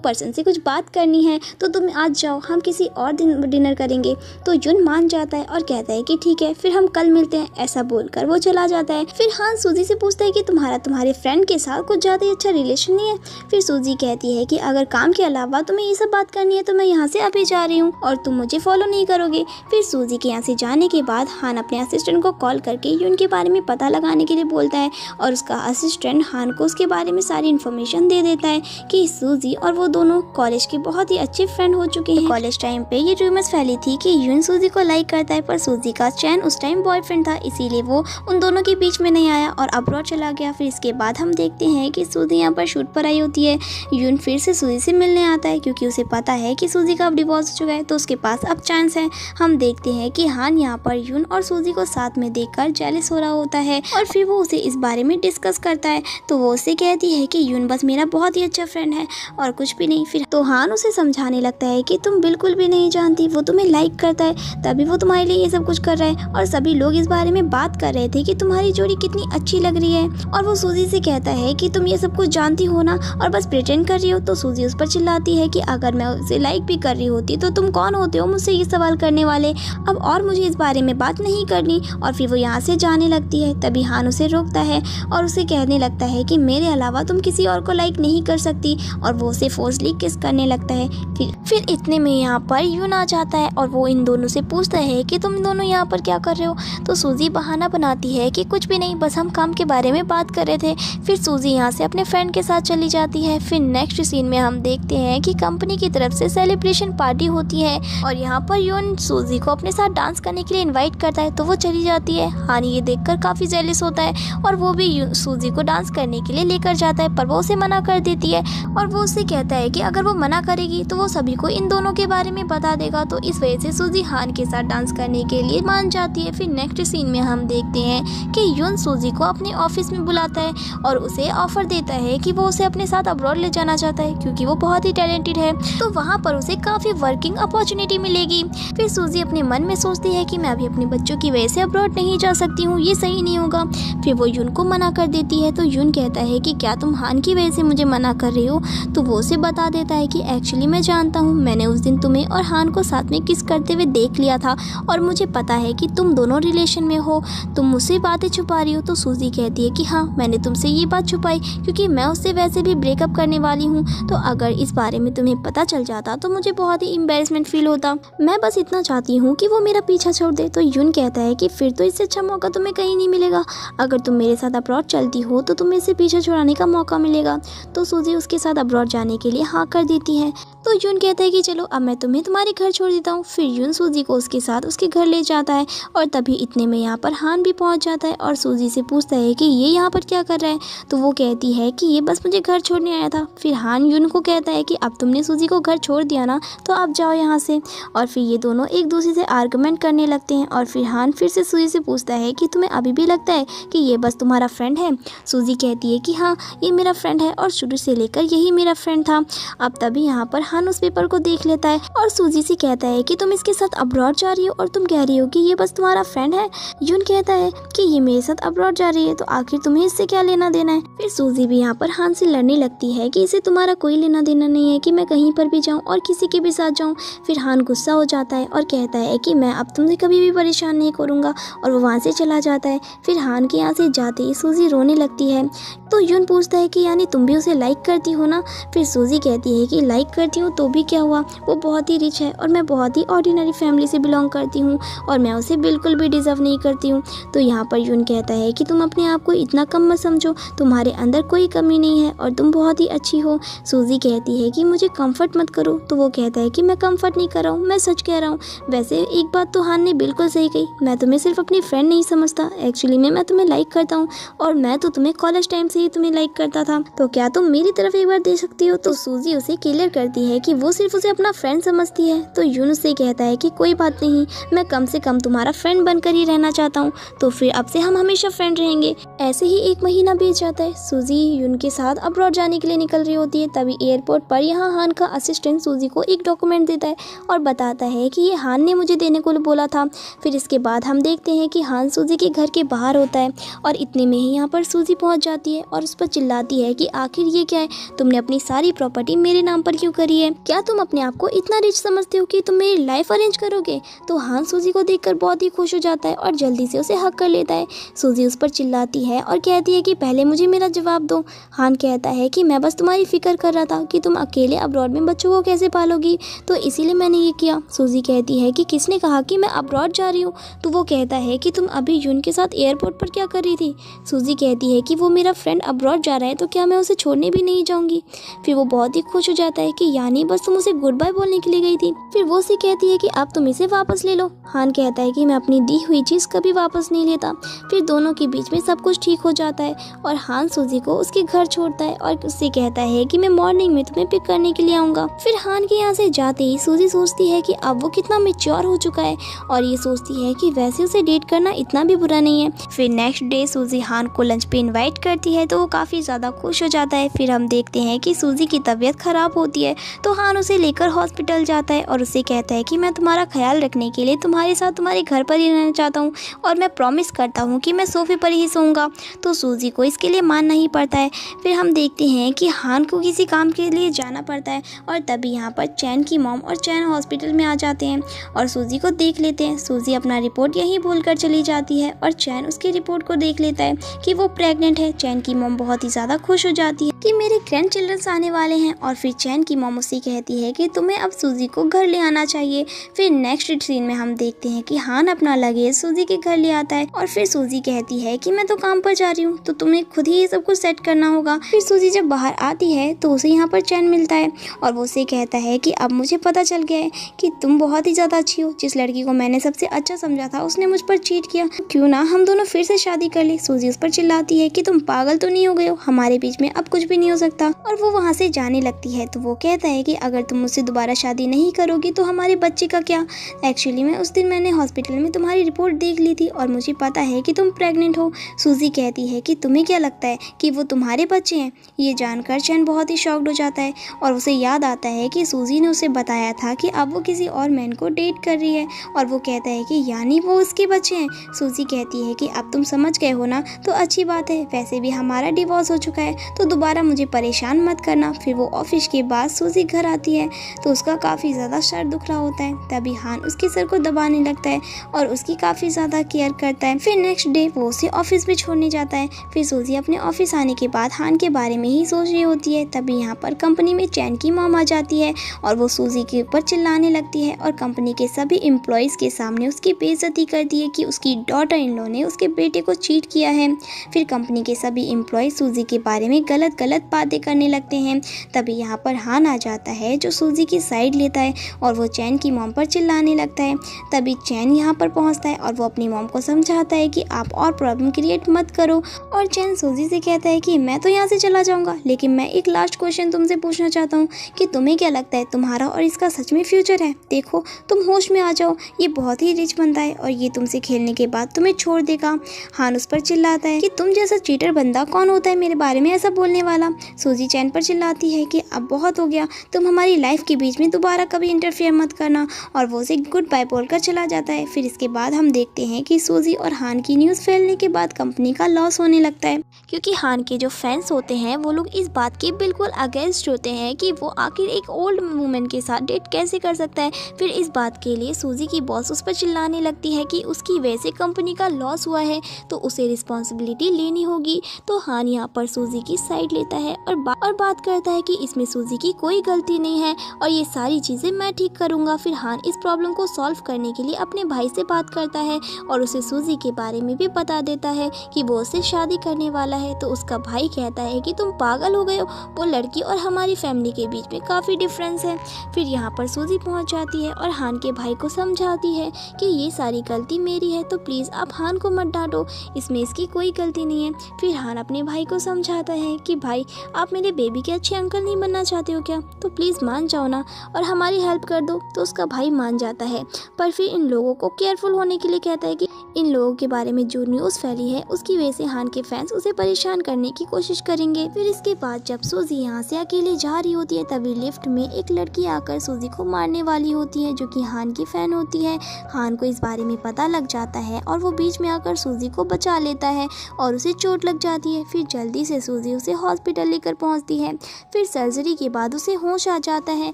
पर्सन से कुछ बात करनी है तो तुम आज जाओ, हम किसी और दिन डिनर करेंगे। तो जुन मान जाता है और कहता है कि ठीक है फिर हम कल मिलते हैं। ऐसा बोलकर वो चला जाता है। फिर हान सूजी से पूछता है कि तुम्हारे फ्रेंड के साथ कुछ ज़्यादा ही अच्छा रिलेशन नहीं है। फिर सूजी कहती है कि अगर काम के अलावा तुम्हें ये सब बात करनी है तो मैं यहाँ से अभी जा रही हूँ और तुम मुझे फॉलो नहीं करोगे। फिर सूजी के यहाँ से जाने के बाद हान अपने असिस्टेंट को कॉल करके युन के बारे में पता लगाने के लिए बोलता है और उसका असिस्टेंट हान को उसके बारे में सारी इन्फॉर्मेशन दे देता है कि सूजी और वो दोनों कॉलेज के बहुत ही अच्छे फ्रेंड हो चुके हैं। कॉलेज टाइम पे ये रूमर्स फैली थी कि युन सूजी को लाइक करता है पर सूजी का चैन उस टाइम बॉयफ्रेंड था, इसीलिए वो उन दोनों के बीच में नहीं आया और अब्रॉड चला गया। फिर इसके बाद हम देखते हैं कि सूजी यहाँ पर शूट पर आई होती है। युन फिर से सूजी से मिलने आता है क्योंकि उसे पता है कि सूजी का अब डिवोर्स हो चुका है तो उसके पास अब चांस है। हम देखते हैं कि हान यहाँ पर युन और सूजी को साथ में देखकर जेलस हो रहा होता है और फिर वो उसे इस बारे में डिस्कस करता है तो वो उसे कहती है कि युन बस मेरा बहुत ही अच्छा फ्रेंड है और कुछ भी नहीं। फिर तो हान उसे समझाने लगता है कि तुम बिल्कुल भी नहीं जानती, वो तुम्हें लाइक करता है तभी वो तुम्हारे लिए ये सब कुछ कर रहा है और सभी लोग इस बारे में बात कर रहे थे कि तुम्हारी जोड़ी कितनी अच्छी लग रही है। और वो सूजी से कहता है कि तुम ये सब कुछ जानती हो ना और बस प्रिटेंड कर रही हो। तो सूजी उस पर चिल्लाती है कि अगर मैं उसे लाइक भी कर रही होती तो तुम कौन होते हो मुझसे ये सवाल करने वाले, अब और मुझे इस बारे में बात नहीं करनी। और फिर वो यहाँ से जाने लगती है। तभी हान उसे रोकता है और उसे कहने लगता है कि मेरे अलावा तुम किसी और को लाइक नहीं कर सकती और वो उसे फोर्सली किस करने लगता है। फिर इतने में यहाँ पर युन आ जाता है और वो इन दोनों से पूछता है कि तुम दोनों यहाँ पर क्या कर रहे हो। तो सूजी बहाना बनाती है कि कुछ भी नहीं, बस हम काम के बारे में बात कर रहे थे। फिर सूजी यहाँ से अपने फ्रेंड के साथ चली जाती है। फिर नेक्स्ट सीन में हम देखते हैं कि कंपनी की तरफ से सेलिब्रेशन पार्टी होती है और यहाँ पर युन सूजी को अपने साथ डांस करने के लिए इनवाइट करता है तो वो चली जाती है। हान ये देखकर काफ़ी जेलस होता है और वो भी सूजी को डांस करने के लिए लेकर जाता है पर वो उसे मना कर देती है और वो उससे कहता है कि अगर वो मना करेगी तो वो सभी को इन दोनों के बारे में बता देगा। तो इस वजह से सूजी हान के साथ डांस करने के लिए मान जाती है। फिर नेक्स्ट सीन में हम देखते हैं कि युन सूजी को अपने ऑफिस में बुलाता है और उसे ऑफर देता है कि वो उसे अपने साथ अब्रॉड ले जाना चाहता है क्योंकि वो बहुत ही टैलेंटेड है तो वहाँ पर उसे काफ़ी वर्किंग अपॉर्चुनिटी मिलेगी। फिर सूजी अपने मन में सोचती है कि मैं अभी अपने बच्चों की वजह से अब्रॉड नहीं जा सकती हूँ, ये सही नहीं होगा। फिर वो युन को मना कर देती है तो युन कहता है कि क्या तुम हान की वजह से मुझे मना कर रही हो। तो वो उसे बता देता है कि एक्चुअली मैं जानता हूँ, मैंने उस दिन तुम्हें और हान को साथ में किस करते हुए देख लिया था और मुझे पता है कि तुम दोनों रिलेशन में हो, तुम मुझसे बातें छुपा रही हो। तो सूजी कहती है कि हाँ मैंने तुमसे ये बात छुपाई क्योंकि मैं उससे वैसे भी ब्रेकअप करने वाली हूँ तो अगर इस बारे में तुम्हें पता चल जाता तो मुझे बहुत ही एम्बैरेसमेंट फील होता। मैं बस इतना चाहती चाहती हूँ कि वो मेरा पीछा छोड़ दे। तो यून कहता है कि फिर तो इससे अच्छा मौका तुम्हें कहीं नहीं मिलेगा, अगर तुम मेरे साथ अब्रॉड चलती हो तो तुम्हें इससे पीछा छुड़ाने का मौका मिलेगा। तो सूजी उसके साथ अब्रॉड जाने के लिए हाँ कर देती है। तो यून कहता है कि चलो अब मैं तुम्हें तुम्हारे घर छोड़ देता हूँ। फिर यून सूजी को उसके साथ उसके घर ले जाता है और तभी इतने में यहाँ पर हान भी पहुँच जाता है और सूजी से पूछता है कि ये यहाँ पर क्या कर रहा है। तो वो कहती है कि ये बस मुझे घर छोड़ने आया था। फिर हान यून को कहता है कि अब तुमने सूजी को घर छोड़ दिया ना, तो आप जाओ यहाँ से। और फिर ये दोनों एक दूसरे से आर्गुमेंट करने लगते हैं और फिर हान फिर से सूजी से पूछता है कि तुम्हें अभी भी लगता है कि ये बस तुम्हारा फ्रेंड है। सूजी कहती है कि हाँ, ये मेरा फ्रेंड है और शुरू से लेकर यही मेरा फ्रेंड था। अब तभी यहाँ पर हान उस पेपर को देख लेता है और सूजी से कहता है कि तुम इसके साथ अब्रॉड जा रही हो और तुम कह रही हो कि ये बस तुम्हारा फ्रेंड है। यून कहता है कि ये मेरे साथ अब्रॉड जा रही है तो आखिर तुम्हें इससे क्या लेना देना है। फिर सूजी भी यहाँ पर हान से लड़ने लगती है कि इसे तुम्हारा कोई लेना देना नहीं है कि मैं कहीं पर भी जाऊँ और किसी के भी साथ जाऊँ। फिर हान गुस्सा हो जाता है और कहता है कि मैं अब तुमसे कभी भी परेशान नहीं करूँगा और वो वहाँ से चला जाता है। फिर हान के यहाँ से जाते ही सूजी रोने लगती है। तो यून पूछता है कि यानी तुम भी उसे लाइक करती हो ना। फिर सूजी कहती है कि लाइक करती हूँ तो भी क्या हुआ, वो बहुत ही रिच है और मैं बहुत ही ऑर्डिनरी फैमिली से बिलोंग करती हूँ और मैं उसे बिल्कुल भी डिजर्व नहीं करती हूँ। तो यहाँ पर यून कहता है कि तुम अपने आप को इतना कम मत समझो, तुम्हारे अंदर कोई कमी नहीं है और तुम बहुत ही अच्छी हो। सूजी कहती है कि मुझे कंफर्ट मत करो। तो वो कहता है कि मैं कंफर्ट नहीं कर रहा हूँ, मैं सच कह रहा हूँ। वैसे एक बात तो हान ने बिल्कुल सही कही, मैं तुम्हें सिर्फ अपनी फ्रेंड नहीं समझता, एक्चुअली में मैं तुम्हें लाइक करता हूँ और मैं तो तुम्हें कॉलेज टाइम से ही तुम्हें लाइक करता था। तो क्या तुम मेरी तरफ एक बार दे सकती हो। तो सूजी उसे क्लियर करती है कि वो सिर्फ उसे अपना फ्रेंड समझती है। तो यून उससे कहता है कि कोई बात नहीं, मैं कम से कम तुम्हारा फ्रेंड बनकर ही रहना चाहता हूँ, तो फिर अब से हम हमेशा फ्रेंड रहेंगे। ऐसे ही एक महीना बीत जाता है। सूजी यून के साथ अब्रॉड जाने के लिए निकल रही होती है। तभी एयरपोर्ट पर यहाँ हान का असिस्टेंट सूजी को एक डॉक्यूमेंट देता है और बताता है कि ये हान ने मुझे देने को बोला था। फिर इसके बाद हम देखते हैं कि हान सूजी के घर के बाहर होता है और इतने में ही यहाँ पर सूजी पहुँच जाती है और उस पर चिल्लाती है कि आखिर ये क्या है, तुमने अपनी सारी प्रॉपर्टी मेरे नाम पर क्यों करी है, क्या तुम अपने आप को इतना रिच समझते हो कि तुम मेरी लाइफ अरेंज करोगे। तो हान सूजी को देखकर बहुत ही खुश हो जाता है और जल्दी से उसे हक कर लेता है। सूजी उस पर चिल्लाती है और कहती है कि पहले मुझे मेरा जवाब दो। हान कहता है कि मैं बस तुम्हारी फिक्र कर रहा था कि तुम अकेले अब्रॉड में बच्चों को कैसे पालोगी, तो इसीलिए मैंने ये किया। सूजी कहती है कि किसने कहा कि मैं अब्रॉड जा रही हूँ। तो वो कहता है कि तुम अभी यून के साथ एयरपोर्ट पर क्या कर रही थी। सूजी कहती है कि वो मेरा फ्रेंड अब्रॉड जा रहा है तो क्या मैं उसे छोड़ने भी नहीं जाऊंगी। फिर वो बहुत ही खुश हो जाता है कि यानी बस तुम उसे गुड बाय बोलने के लिए गई थी। फिर वो उसे कहती है कि अब तुम इसे वापस ले लो। हान कहता है कि मैं अपनी दी हुई चीज़ कभी वापस नहीं लेता। फिर दोनों के बीच में सब कुछ ठीक हो जाता है और हान सूजी को उसके घर छोड़ता है और उससे कहता है कि मैं मॉर्निंग में तुम्हें पिक करने के लिए आऊँगा। फिर हान के यहाँ से जाते ही सूजी सोचती है कि अब वो कितना मैच्योर हो चुका है और ये सोचती है कि वैसे उसे डेट करना इतना भी बुरा नहीं है। फिर नेक्स्ट डे सूजी हान को लंच पे इनवाइट करती है तो वो काफ़ी ज़्यादा खुश हो जाता है। फिर हम देखते हैं कि सूजी की तबीयत ख़राब होती है तो हान उसे लेकर हॉस्पिटल जाता है और उसे कहता है कि मैं तुम्हारा ख्याल रखने के लिए तुम्हारे साथ तुम्हारे घर पर ही रहना चाहता हूँ और मैं प्रॉमिस करता हूँ कि मैं सोफे पर ही सोऊंगा। तो सूजी को इसके लिए मानना ही पड़ता है। फिर हम देखते हैं कि हान को किसी काम के लिए जाना पड़ता है और तभी यहाँ पर चैन की मॉम और चैन हॉस्पिटल में आ जाते हैं और सूजी को देख लेते हैं। सूजी अपना रिपोर्ट यहीं भूल कर चली जाती है और चैन उसके रिपोर्ट को देख लेता है कि वो प्रेग्नेंट है। चैन की मॉम बहुत ही ज़्यादा खुश हो जाती है कि मेरे ग्रैंड चिल्ड्रंस आने वाले हैं और फिर चैन की मॉम उससे कहती है कि तुम्हें अब सूजी को घर ले आना चाहिए। फिर नेक्स्ट सीन में हम देखते हैं कि हान अपना लगेज सूजी के घर ले आता है और फिर सूजी कहती है कि मैं तो काम पर जा रही हूँ तो तुम्हें खुद ही ये सब कुछ सेट करना होगा। फिर सूजी जब बाहर आती है तो उसे यहाँ पर चैन मिलता है और वो उसे कहता है कि अब मुझे पता चल गया है कि तुम बहुत ही ज़्यादा अच्छी हो। जिस लड़की को मैंने सबसे अच्छा समझा था उसने मुझ पर चीट किया, क्यों ना हम दोनों फिर से शादी कर ले। सूजी उस पर चिल्लाती है कि तुम पागल तो नहीं हो गए हो, हमारे बीच में अब कुछ भी नहीं हो सकता और वो वहाँ से जाने लगती है। तो वो कहता है कि अगर तुम मुझसे दोबारा शादी नहीं करोगी तो हमारे बच्चे का क्या। एक्चुअली में उस दिन मैंने हॉस्पिटल में तुम्हारी रिपोर्ट देख ली थी और मुझे पता है कि तुम प्रेग्नेंट हो। सूजी कहती है कि तुम्हें क्या लगता है कि वो तुम्हारे बच्चे हैं। ये जानकर चैन बहुत ही शॉक्ड हो जाता है और उसे याद आता है कि सूजी ने उसे बताया था कि अब वो किसी और मैन को डेट कर रही है और वो कहता है कि यानी वो उसके बच्चे हैं। सूजी कहती है कि अब तुम समझ गए हो ना, तो अच्छी बात है, वैसे भी हमारा डिवोर्स हो चुका है तो दोबारा मुझे मुझे परेशान मत करना। फिर वो ऑफिस के बाद सूजी घर आती है तो उसका काफ़ी ज़्यादा सर दुख रहा होता है। तभी हान उसके सर को दबाने लगता है और उसकी काफ़ी ज़्यादा केयर करता है। फिर नेक्स्ट डे वो उसे ऑफिस में छोड़ने जाता है। फिर सूजी अपने ऑफिस आने के बाद हान के बारे में ही सोच रही होती है। तभी यहाँ पर कंपनी में चैन की मॉम आ जाती है और वो सूजी के ऊपर चिल्लाने लगती है और कंपनी के सभी एम्प्लॉयज़ के सामने उसकी बेइज्जती करती है कि उसकी डॉटर इन लॉ ने उसके बेटे को चीट किया है। फिर कंपनी के सभी एम्प्लॉय सूजी के बारे में गलत गलत बातें करने लगते हैं। तभी यहाँ पर हान आ जाता है जो सूजी की साइड लेता है और वो चैन की मॉम पर चिल्लाने लगता है। तभी चैन यहाँ पर पहुँचता है और वो अपनी मॉम को समझाता है कि आप और प्रॉब्लम क्रिएट मत करो। और चैन सूजी से कहता है कि मैं तो यहाँ से चला जाऊँगा, लेकिन मैं एक लास्ट क्वेश्चन तुमसे पूछना चाहता हूँ कि तुम्हें क्या लगता है तुम्हारा और इसका सच में फ्यूचर है? देखो तुम होश में आ जाओ, ये बहुत ही रिच बंदा है और ये तुमसे खेलने के बाद तुम्हें छोड़ देगा। हान उस पर चिल्लाता है कि तुम जैसा चीटर बंदा कौन होता है मेरे बारे में ऐसा बोलने वाला। सूजी चैन पर चिल्लाती है कि अब बहुत हो गया, तुम हमारी लाइफ के बीच में दोबारा कभी इंटरफेयर मत करना और वो उसे गुड बाय बोलकर चला जाता है। फिर इसके बाद हम देखते हैं कि सूजी और हान की न्यूज़ फैलने के बाद कंपनी का लॉस होने लगता है, क्योंकि हान के जो फैंस होते हैं वो लोग इस बात के बिल्कुल अगेंस्ट होते हैं कि वो आखिर एक ओल्ड वुमेन के साथ डेट कैसे कर सकता है। फिर इस बात के लिए सूजी की बॉस उस पर चिल्लाने लगती है कि उसकी वजह से कंपनी का लॉस हुआ है तो उसे रिस्पॉन्सिबिलिटी लेनी होगी। तो हान यहाँ पर सूजी की साइड लेता है और बात करता है कि इसमें सूजी की कोई गलती नहीं है और ये सारी चीज़ें मैं ठीक करूँगा। फिर हान इस प्रॉब्लम को सॉल्व करने के लिए अपने भाई से बात करता है और उसे सूजी के बारे में भी बता देता है कि वो उससे शादी करने वाला है। तो उसका भाई कहता है कि तुम पागल हो गए हो, वो लड़की और हमारी फैमिली के बीच में काफ़ी डिफरेंस है। फिर यहाँ पर सूजी पहुँच जाती है और हान के भाई को समझाती है कि ये सारी गलती मेरी है तो प्लीज़ आप हान को मत डांटो, इसमें इसकी कोई गलती नहीं है। फिर हान अपने भाई को समझाता है कि भाई आप मेरे बेबी के अच्छे अंकल नहीं बनना चाहते हो क्या, तो प्लीज़ मान जाओ ना और हमारी हेल्प कर दो। तो उसका भाई मान जाता है, पर फिर इन लोगों को केयरफुल होने के लिए कहता है कि इन लोगों के बारे में जो न्यूज़ फैली है उसकी वजह से हान के फैंस उसे परेशान करने की कोशिश करेंगे। फिर इसके बाद जब सूजी यहाँ से अकेले जा रही होती है तभी लिफ्ट में एक लड़की आकर सूजी को मारने वाली होती है जो कि हान की फैन होती है। हान को इस बारे में पता लग जाता है और वो बीच में आकर सूजी को बचा लेता है और उसे चोट लग जाती है। फिर जल्दी से सूजी उसे हॉस्पिटल लेकर पहुँचती है। फिर सर्जरी के बाद उसे होश आ जाता है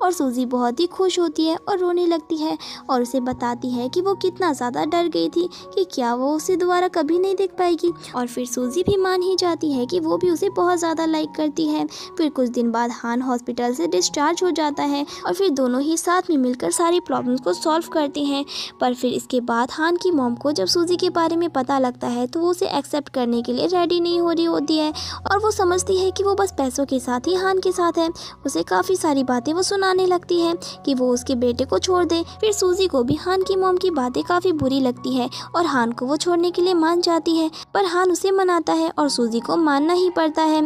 और सूजी बहुत ही खुश होती है और रोने लगती है और उसे बताती है कि वो कितना ज़्यादा डर गई थी कि क्या वो उसे दोबारा कभी नहीं देख पाएगी। और फिर सूजी भी मान ही जाती है कि वो भी उसे बहुत ज़्यादा लाइक करती है। फिर कुछ दिन बाद हान हॉस्पिटल से डिस्चार्ज हो जाता है और फिर दोनों ही साथ में मिलकर सारी प्रॉब्लम्स को सॉल्व करते हैं। पर फिर इसके बाद हान की मॉम को जब सूजी के बारे में पता लगता है तो वो उसे एक्सेप्ट करने के लिए रेडी नहीं हो रही होती है और वो समझती है कि वो बस पैसों के साथ ही हान के साथ है। उसे काफ़ी सारी बातें वो सुनाने लगती है कि वो उसके बेटे को छोड़ दे। फिर सूजी को भी हान की मॉम की बातें काफ़ी बुरी लगती है और हान को वो छोड़ने के लिए मान जाती है, पर हान उसे मनाता है और सूजी को मानना ही पड़ता है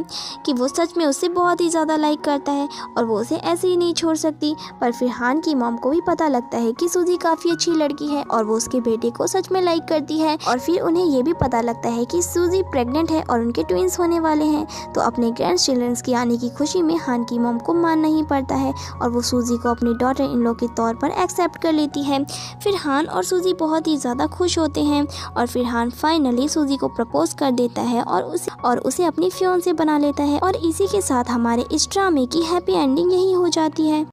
कि वो सच में उससे बहुत ही ज़्यादा लाइक करता है और वो उसे ऐसे ही नहीं छोड़ सकती। पर फिर हान की मॉम को भी पता लगता है कि सूजी काफ़ी अच्छी लड़की है और वो उसके बेटे को सच में लाइक करती है और फिर उन्हें ये भी पता लगता है कि सूजी प्रेग्नेंट है और उनके ट्विंस होने वाले हैं। तो अपने ग्रैंड चिल्ड्रंस की आने की खुशी में हान की मॉम को मानना ही पड़ता है और वो सूजी को अपनी डॉटर इन लॉ के तौर पर एक्सेप्ट कर लेती है। फिर हान और सूजी बहुत ही ज़्यादा खुश होते हैं और फिर हान फाइनली सूजी को प्रपोज कर देता है और उसे अपनी फियांसे बना लेता है। और इसी के साथ हमारे इस ड्रामे की हैप्पी एंडिंग यही हो जाती है।